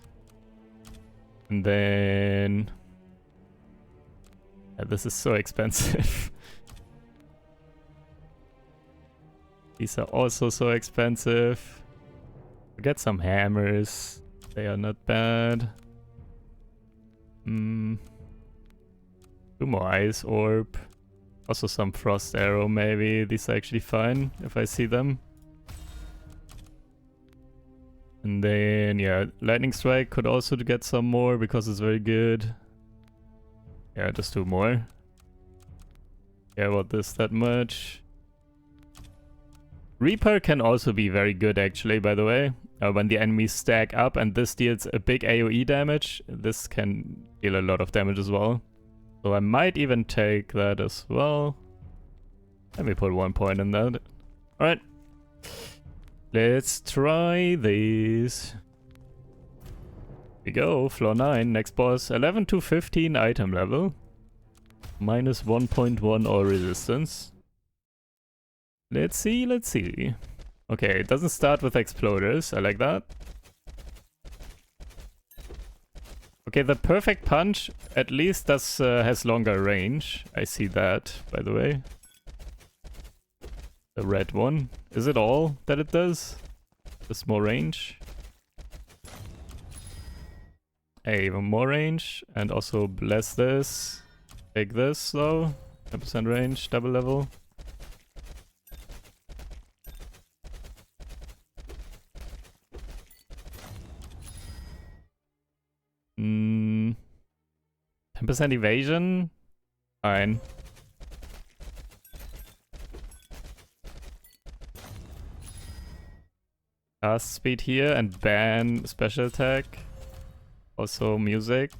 And then... Yeah, this is so expensive. These are also so expensive. We'll get some hammers. They are not bad. 2 more ice orb. Also some frost arrow maybe. These are actually fine if I see them. And then, yeah, lightning strike could also get some more because it's very good. Yeah, just 2 more. Yeah, about this that much. Reaper can also be very good actually, by the way. When the enemies stack up and this deals a big AoE damage, this can deal a lot of damage as well. So I might even take that as well. Let me put 1 point in that. Alright. Let's try these. Here we go, floor 9, next boss. 11 to 15 item level. Minus 1.1 all resistance. Let's see. Okay, it doesn't start with exploders. I like that. Okay, the perfect punch at least has longer range. I see that, by the way. The red one. Is it all that it does? Just more range. Hey, even more range. And also bless this. Take this though. 10% range, double level. Mm, 10% evasion? Fine. Cast speed here and ban special attack. Also music.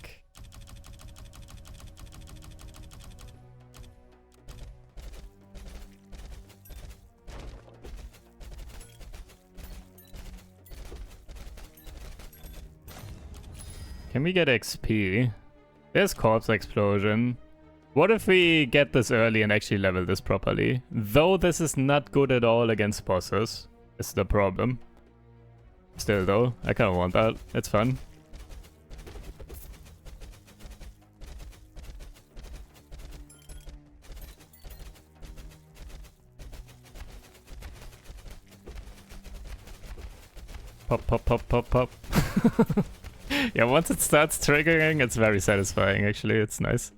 Can we get XP? There's corpse explosion. What if we get this early and actually level this properly? Though this is not good at all against bosses. Is the problem. Still though, I kinda want that. It's fun. Pop. Yeah, once it starts triggering, it's very satisfying actually, it's nice.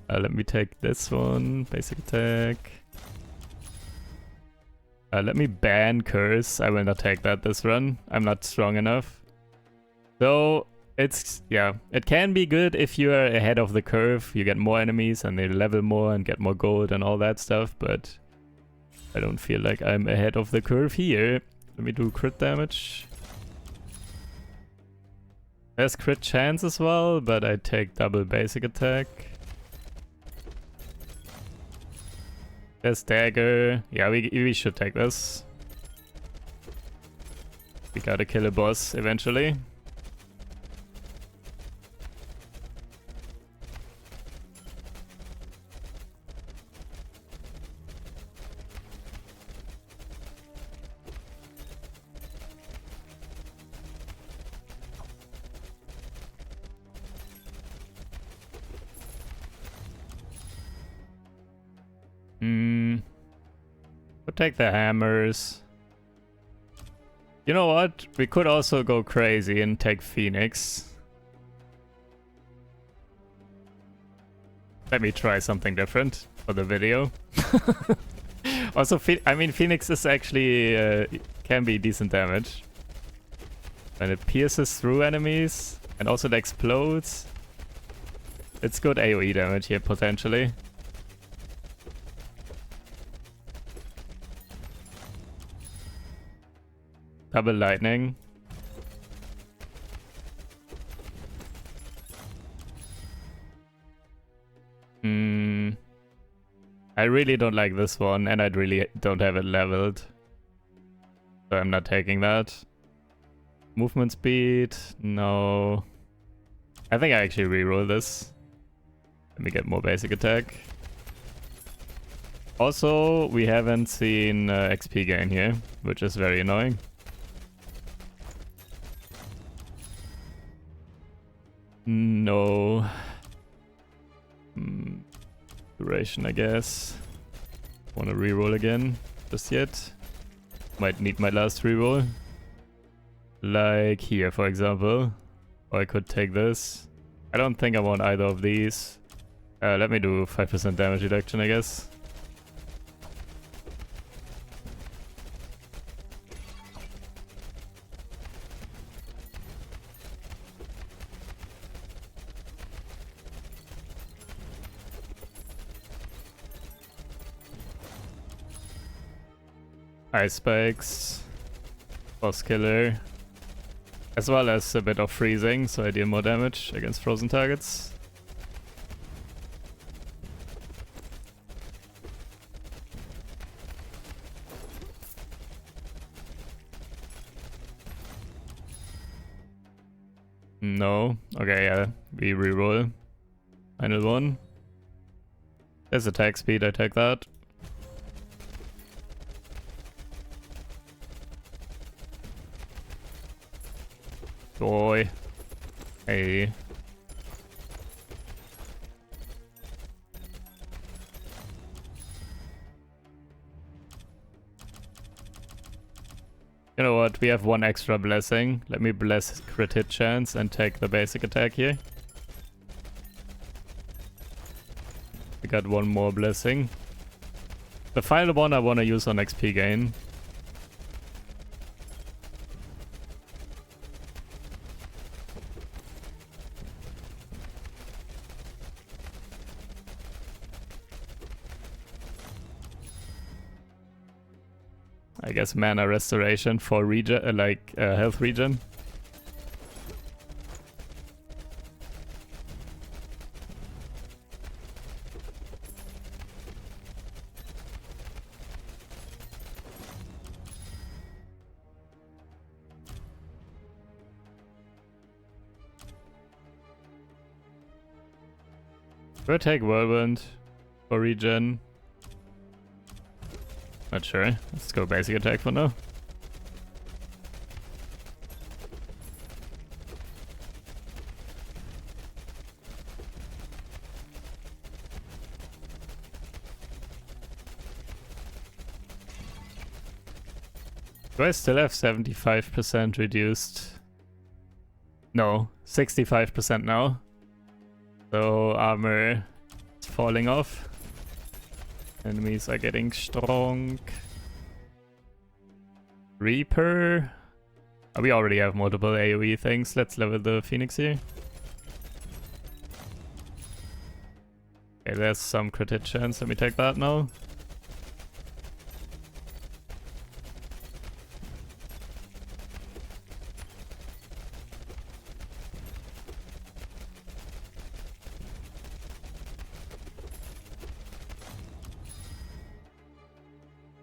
Let me take this one, basic attack. Let me ban curse. I will not take that this run. I'm not strong enough. So it's, yeah, it can be good if you are ahead of the curve. You get more enemies and they level more and get more gold and all that stuff. But I don't feel like I'm ahead of the curve here. Let me do crit damage. There's crit chance as well, but I take double basic attack. There's dagger. Yeah, we should take this. We gotta kill a boss eventually. We'll take the hammers. You know what? We could also go crazy and take Phoenix. Let me try something different for the video. Also, I mean, Phoenix is actually can be decent damage. And it pierces through enemies, and also it explodes. It's good AoE damage here, potentially. Double lightning. I really don't like this one, and I really don't have it leveled. So I'm not taking that. Movement speed, no. I think I actually reroll this. Let me get more basic attack. Also, we haven't seen XP gain here, which is very annoying. No. Duration, I guess. Wanna reroll again just yet. Might need my last reroll. Like here, for example. Or I could take this. I don't think I want either of these. Let me do 5% damage reduction, I guess. Ice spikes, boss killer, as well as a bit of freezing, so I deal more damage against frozen targets. No, okay, yeah, we reroll. Final one. There's attack speed, I take that. Boy. Hey. You know what? We have one extra blessing. Let me bless crit hit chance and take the basic attack here. We got one more blessing. The final one I want to use on XP gain. I guess mana restoration for regen, health regen. We'll take Whirlwind for regen. Not sure. Let's go basic attack for now. Do I still have 75% reduced? No, 65% now. So armor is falling off. Enemies are getting strong. Reaper. Oh, we already have multiple AoE things. Let's level the Phoenix here. Okay, there's some crit hit chance. Let me take that now.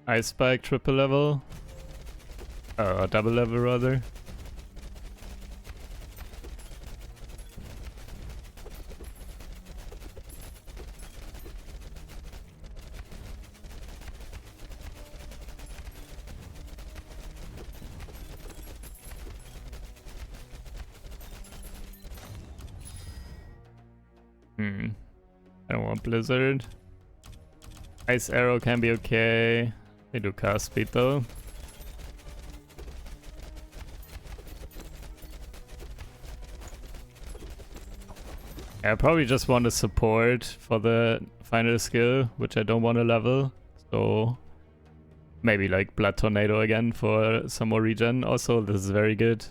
Ice spike triple level. Or double level rather. I don't want Blizzard. Ice arrow can be okay. They do cast speed though. I probably just want a support for the final skill, which I don't want to level. So maybe like Blood Tornado again for some more regen. Also, this is very good.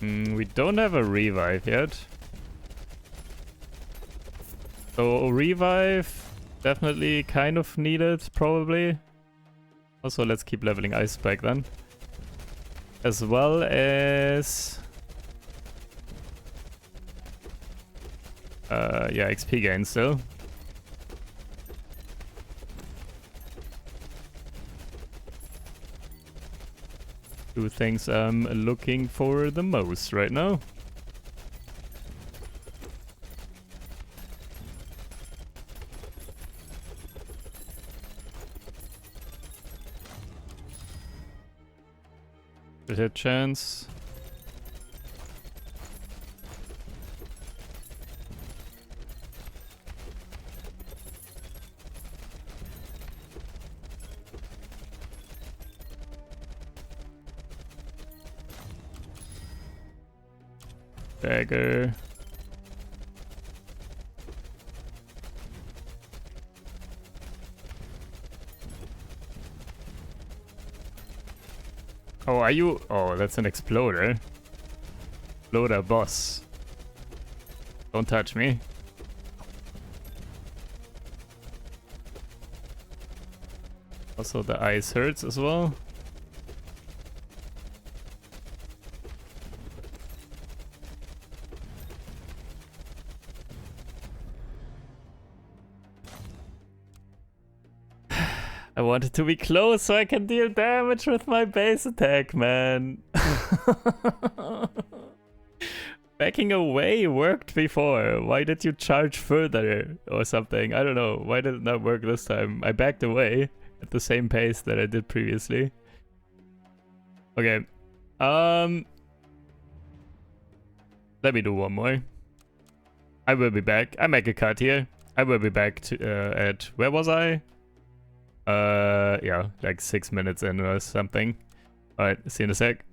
We don't have a revive yet. So revive definitely kind of needed, probably. Also, let's keep leveling Ice Spike then. As well as... yeah, XP gain still. Two things I'm looking for the most right now. Hit chance. Dagger. Oh, are you? Oh, that's an exploder. Exploder boss. Don't touch me. Also, the ice hurts as well. I wanted to be close so I can deal damage with my base attack, man. Backing away worked before. Why did you charge further or something? I don't know. Why did it not work this time? I backed away at the same pace that I did previously. Okay. Let me do one more. I will be back. I make a cut here. I will be back to at where was I? Yeah, like 6 minutes in or something. Alright, see you in a sec.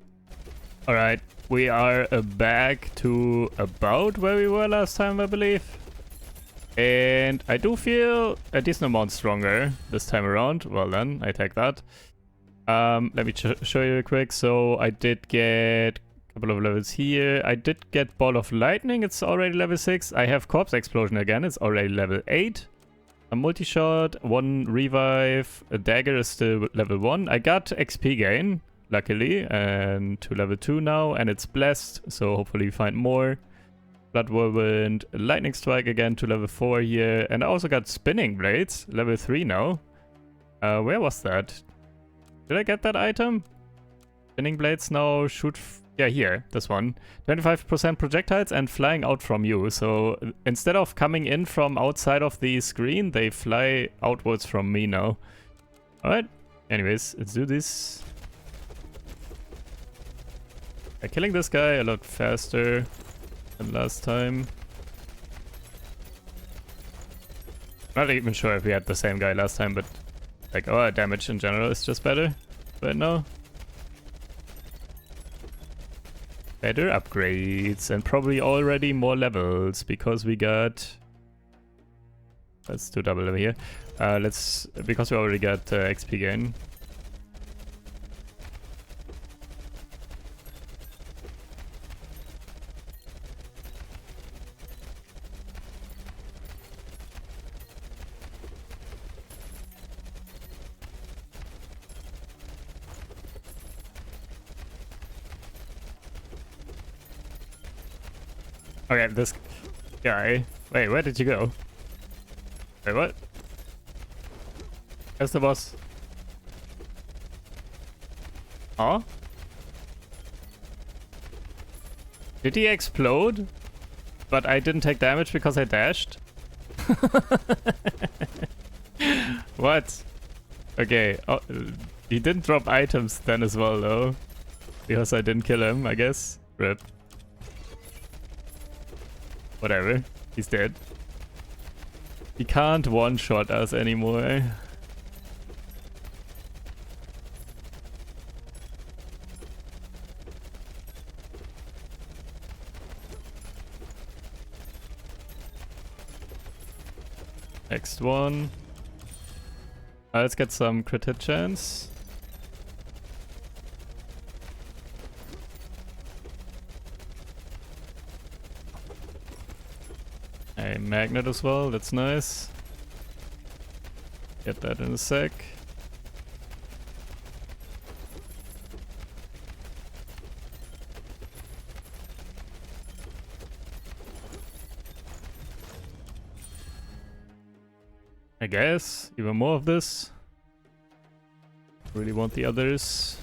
Alright, we are back to about where we were last time, I believe. And I do feel a decent amount stronger this time around. Well then, I take that. Let me show you quick. So I did get a couple of levels here. I did get Ball of Lightning, it's already level 6. I have Corpse Explosion again, it's already level 8. A multi-shot, 1 revive, a dagger is still level 1. I got XP gain, luckily, and to level 2 now, and it's blessed, so hopefully we find more. Blood Whirlwind, Lightning Strike again to level 4 here, and I also got Spinning Blades, level 3 now. Where was that? Did I get that item? Spinning Blades now shoot... yeah, here, this one. 25% projectiles and flying out from you. So instead of coming in from outside of the screen, they fly outwards from me now. Alright, anyways, let's do this. Killing this guy a lot faster than last time. Not even sure if we had the same guy last time, but like our damage in general is just better right now. Better upgrades and probably already more levels because we got... Let's do double over here. Because we already got XP gain. Okay, this guy... Wait, where did you go? Wait, what? Where's the boss? Oh? Did he explode? But I didn't take damage because I dashed? What? Okay, oh, he didn't drop items then as well though. Because I didn't kill him, I guess. RIP. Whatever, he's dead. He can't one-shot us anymore. Next one. Let's get some crit hit chance. A magnet as well, that's nice. Get that in a sec. I guess, even more of this. Really want the others.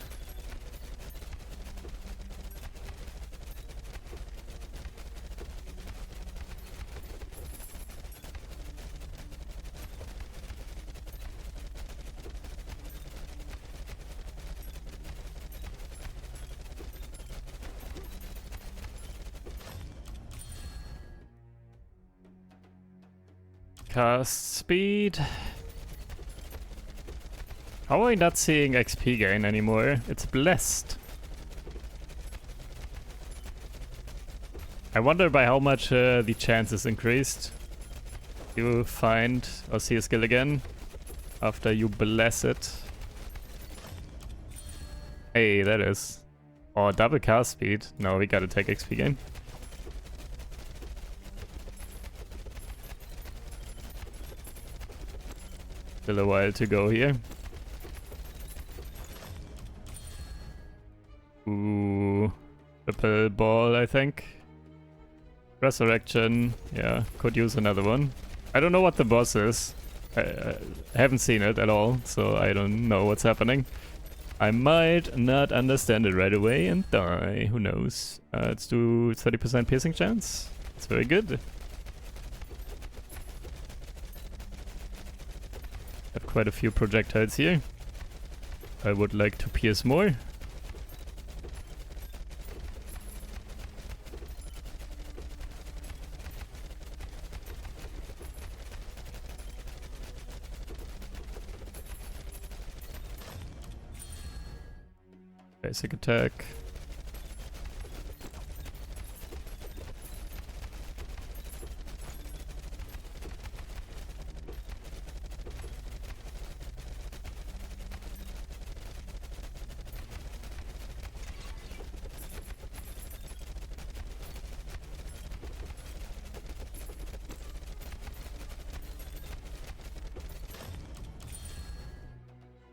Cast speed. How are we not seeing XP gain anymore? It's blessed. I wonder by how much the chance is increased. You find or see a skill again after you bless it. Hey, that is. Oh, double cast speed. No, we gotta take XP gain. Still a while to go here. Ooh, triple ball, I think. Resurrection, yeah, could use another one. I don't know what the boss is. I haven't seen it at all, so I don't know what's happening. I might not understand it right away and die, who knows. Let's do 30% piercing chance. It's very good. Have quite a few projectiles here. I would like to pierce more. Basic attack.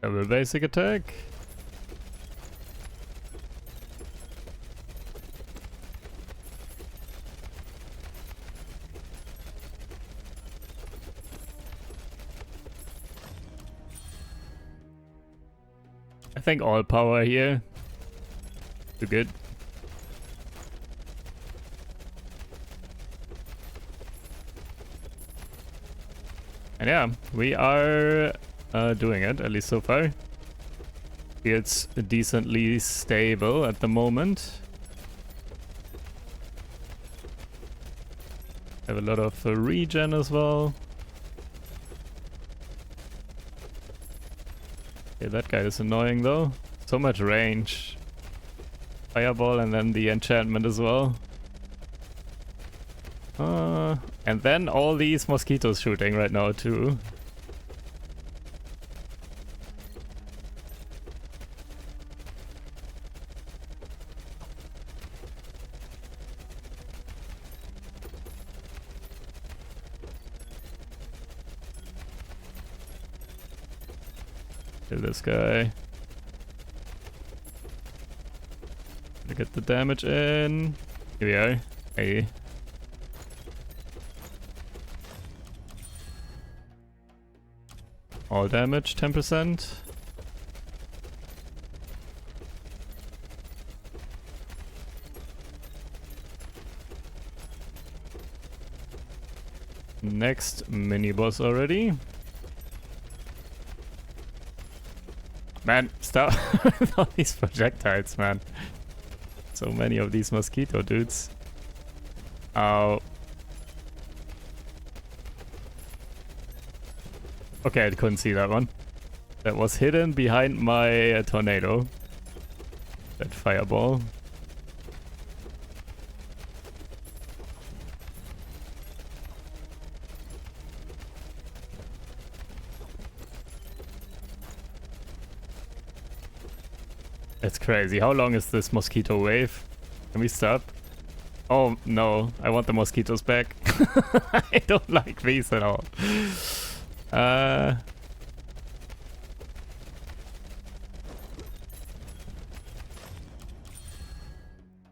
Double basic attack. I think all power here. Too good. And yeah, we are doing it, at least so far. It's decently stable at the moment. Have a lot of regen as well. Okay, that guy is annoying though. So much range. Fireball and then the enchantment as well. And then all these mosquitoes shooting right now too. Kill this guy. To get the damage in. Here we are. Hey. All damage, 10%. Next mini boss already. Man, stop with all these projectiles, man. So many of these mosquito dudes. Ow. Okay, I couldn't see that one. That was hidden behind my tornado. That fireball. That's crazy. How long is this mosquito wave? Can we stop? Oh no, I want the mosquitoes back. I don't like these at all.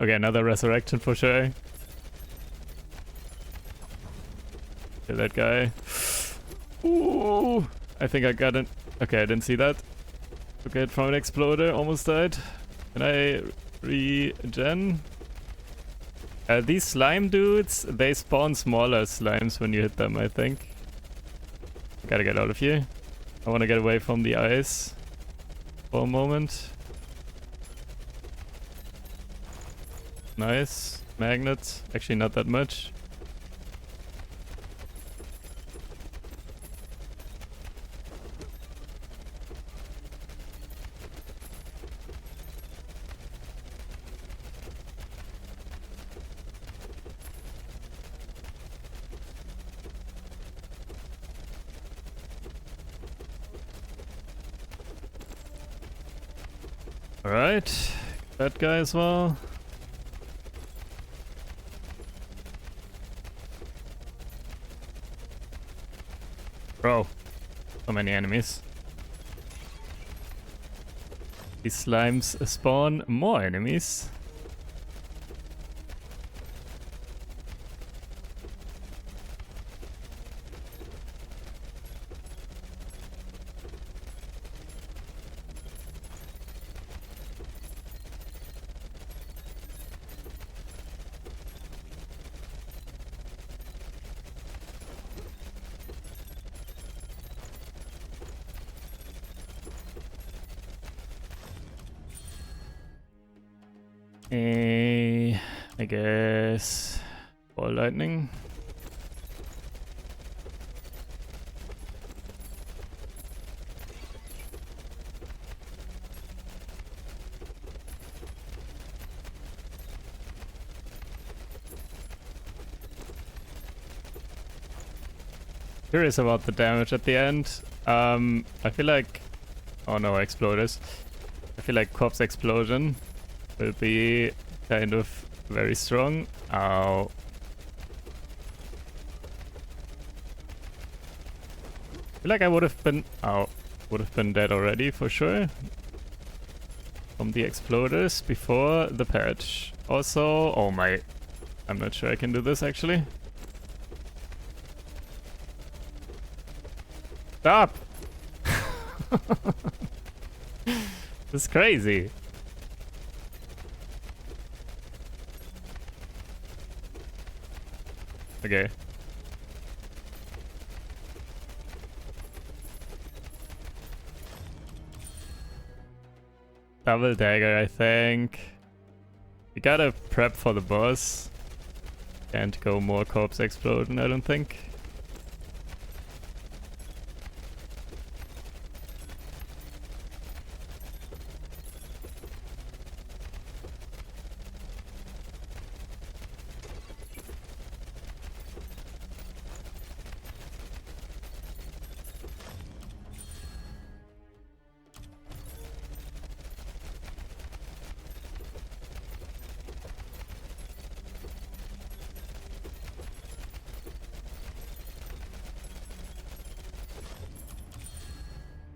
Okay, another resurrection for sure. Kill that guy. Ooh, I think I got it. Okay, I didn't see that. Okay, from an exploder, almost died. Can I regen? These slime dudes, they spawn smaller slimes when you hit them, I think. Gotta get out of here. I wanna get away from the ice for a moment. Nice. Magnets. Actually not that much. Alright. That guy as well. Bro, so many enemies. These slimes spawn more enemies. I guess ball lightning. Curious about the damage at the end. I feel like, oh no, exploders. I feel like corpse explosion will be kind of very strong. Ow. I feel like I would have been, would have been dead already for sure. From the exploders before the patch. Also, oh my, I'm not sure I can do this actually. Stop! This is crazy. Okay. Double dagger, I think. We gotta prep for the boss. Can't go more corpse explosion, I don't think.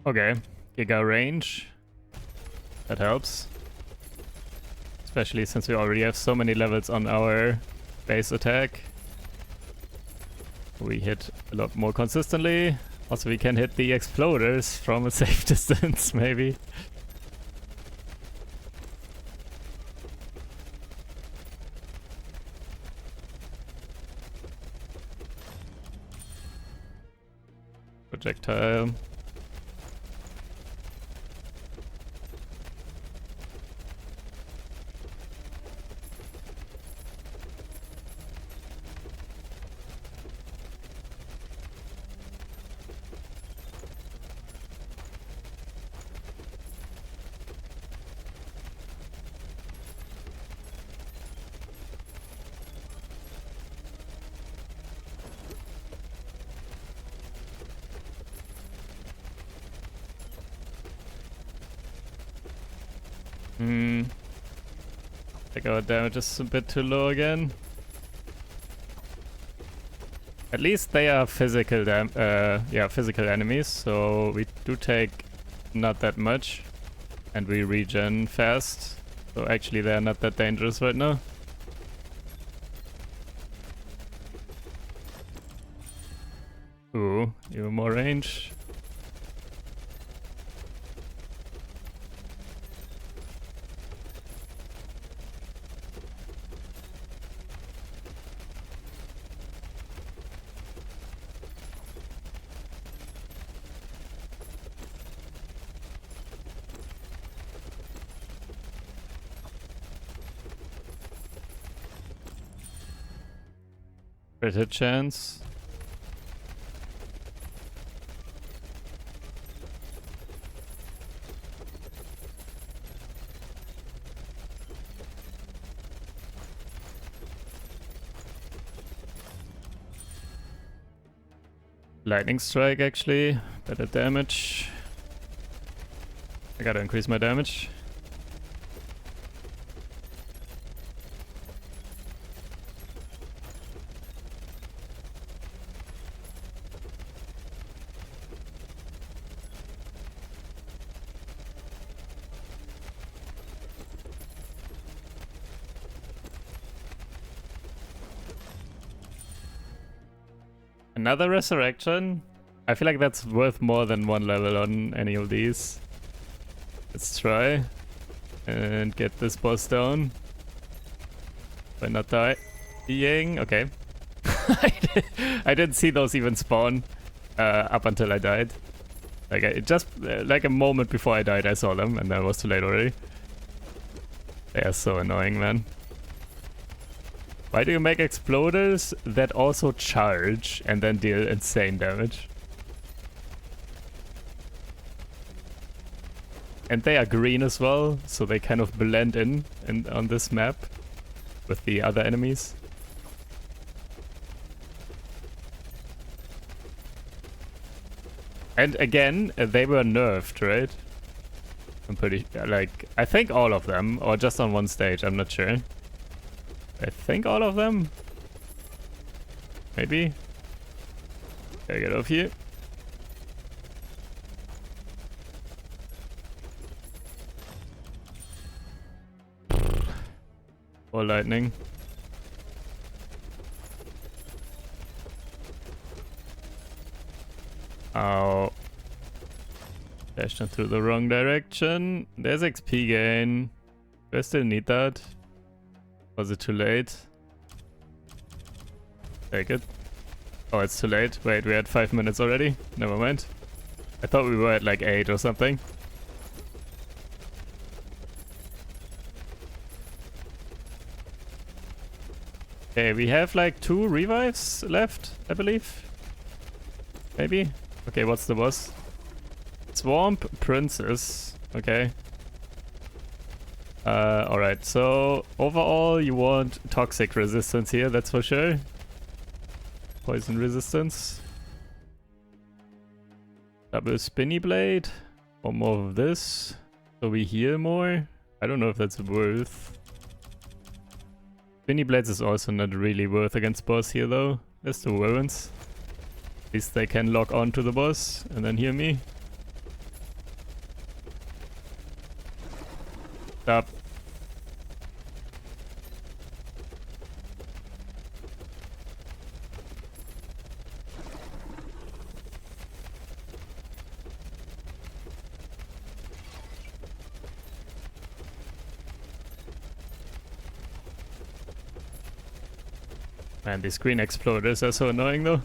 Okay, Giga range. That helps. Especially since we already have so many levels on our base attack. We hit a lot more consistently. Also, we can hit the exploders from a safe distance, maybe. Projectile. Hmm. I think our damage is a bit too low again. At least they are physical physical enemies, so we do take not that much. And we regen fast. So actually they are not that dangerous right now. Ooh, even more range. Crit hit chance. Lightning strike actually, better damage. I gotta increase my damage. Another resurrection? I feel like that's worth more than one level on any of these. Let's try and get this boss down. Why not dying? Okay. I didn't see those even spawn up until I died. Like like a moment before I died, I saw them, and that was too late already. They are so annoying, man. Why do you make exploders that also charge and then deal insane damage? And they are green as well, so they kind of blend in on this map with the other enemies. And again, they were nerfed, right? I'm pretty like I think all of them, or just on one stage. I'm not sure. I think all of them. Maybe. Gotta get off here. Or lightning. Oh. Dashed into the wrong direction. There's XP gain. Do I still need that? Was it too late? Take it. Oh, it's too late. Wait, we had 5 minutes already? Never mind. I thought we were at like 8 or something. Okay, we have like 2 revives left, I believe. Maybe? Okay, what's the boss? Swamp Princess. Okay. Alright, so overall you want toxic resistance here, that's for sure. Poison resistance. Double spinny blade. Or more of this. So we heal more. I don't know if that's worth. Spinny blades is also not really worth against boss here though. Let's do weapons. At least they can lock on to the boss and then heal me. Stop. Man, these green exploders are so annoying though.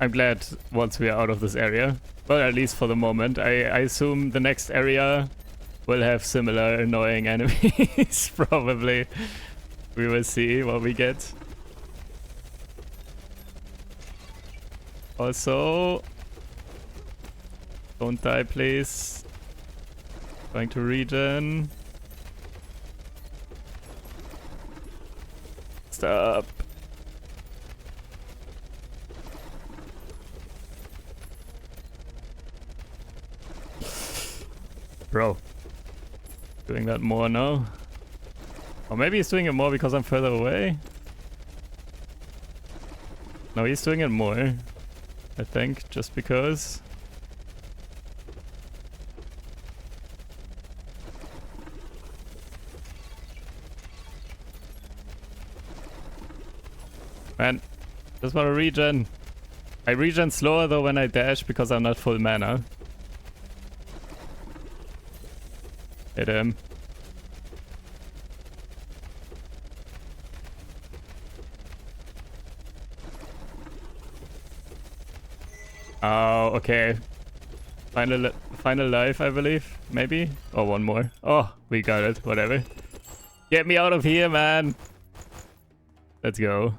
I'm glad once we are out of this area. Well, at least for the moment. I assume the next area will have similar annoying enemies, probably. We will see what we get. Also, don't die, please. Going to regen. Stop. Bro. Doing that more now. Or maybe he's doing it more because I'm further away. No, he's doing it more. I think, just because. Man, just want to regen. I regen slower though when I dash because I'm not full mana. Hit him. Oh, okay. Final life, I believe. Maybe? Or one more. Oh, we got it. Whatever. Get me out of here, man. Let's go.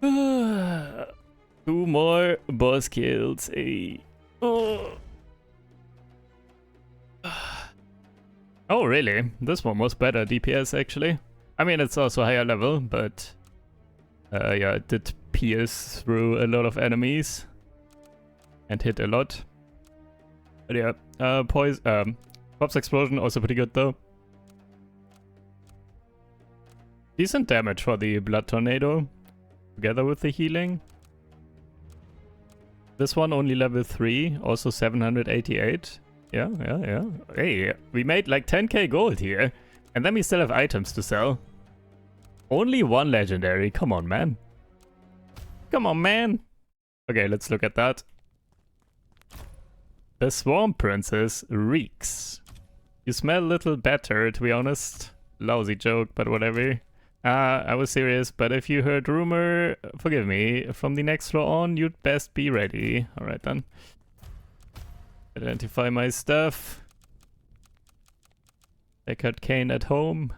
2 more boss kills. Hey. Oh. Oh, really? This one was better DPS, actually. I mean, it's also higher level, but... yeah, it did pierce through a lot of enemies. And hit a lot. But yeah, Corpse Explosion, also pretty good though. Decent damage for the Blood Tornado, together with the healing. This one only level 3, also 788. Yeah. Hey, we made like 10k gold here. And then we still have items to sell. Only 1 legendary, come on man. Come on man. Okay, let's look at that. The Swarm Princess reeks. You smell a little better, to be honest. Lousy joke, but whatever. I was serious, but if you heard rumor, forgive me. From the next floor on, you'd best be ready. Alright then. Identify my stuff. Deckard Kane at home.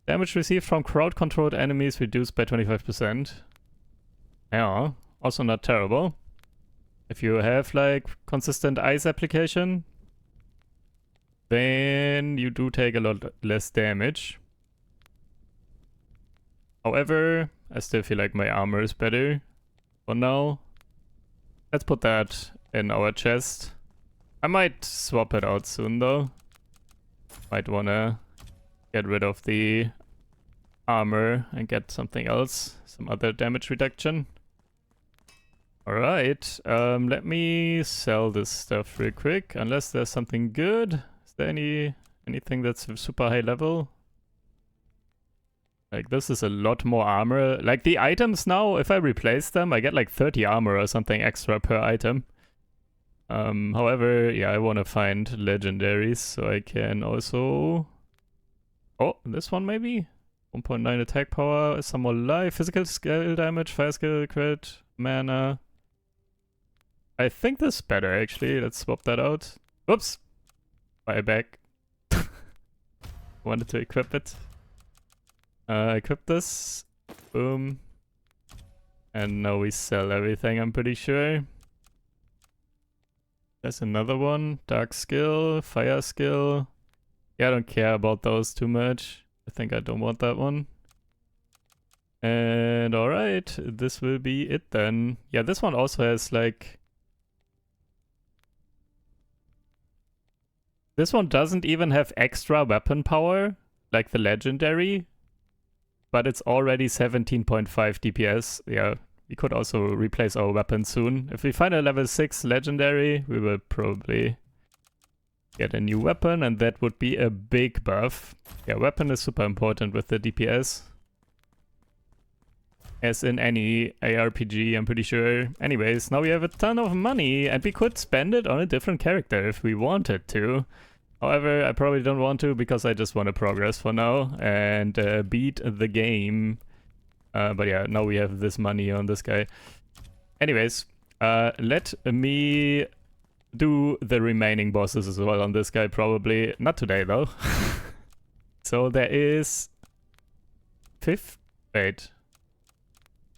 Damage received from crowd-controlled enemies reduced by 25%. Yeah, also not terrible. If you have like consistent ice application, then you do take a lot less damage. However, I still feel like my armor is better for now. Let's put that in our chest. I might swap it out soon though. Might wanna get rid of the armor and get something else, some other damage reduction. Alright, let me sell this stuff real quick, unless there's something good. Is there anything that's super high level? Like, this is a lot more armor. Like, the items now, if I replace them, I get like 30 armor or something extra per item. However, yeah, I want to find legendaries, so I can also... Oh, this one maybe? 1.9 attack power, some more life, physical skill damage, fire skill, crit, mana... I think this is better actually. Let's swap that out. Whoops! Buy back. Wanted to equip it. Equip this. Boom. And now we sell everything, I'm pretty sure. There's another one. Dark skill, fire skill. Yeah, I don't care about those too much. I think I don't want that one. And alright, this will be it then. Yeah, this one also has like... This one doesn't even have extra weapon power, like the legendary, but it's already 17.5 DPS. Yeah, we could also replace our weapon soon. If we find a level 6 legendary, we will probably get a new weapon, and that would be a big buff. Yeah, weapon is super important with the DPS. As in any ARPG, I'm pretty sure. Anyways, now we have a ton of money, and we could spend it on a different character if we wanted to. However, I probably don't want to, because I just want to progress for now and beat the game. But yeah, now we have this money on this guy. Anyways, let me do the remaining bosses as well on this guy, probably. Not today, though. So there is... Wait.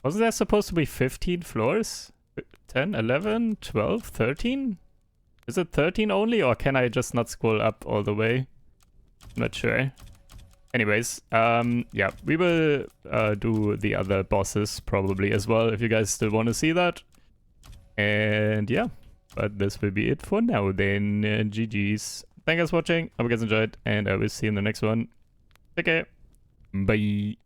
Wasn't there supposed to be 15 floors? 10, 11, 12, 13? Is it 13 only, or can I just not scroll up all the way? I'm not sure. Anyways, yeah, we will do the other bosses probably as well, if you guys still want to see that. And yeah, but this will be it for now then. GG's. thank you guys for watching. Hope you guys enjoyed, and I will see you in the next one. Take care. Bye.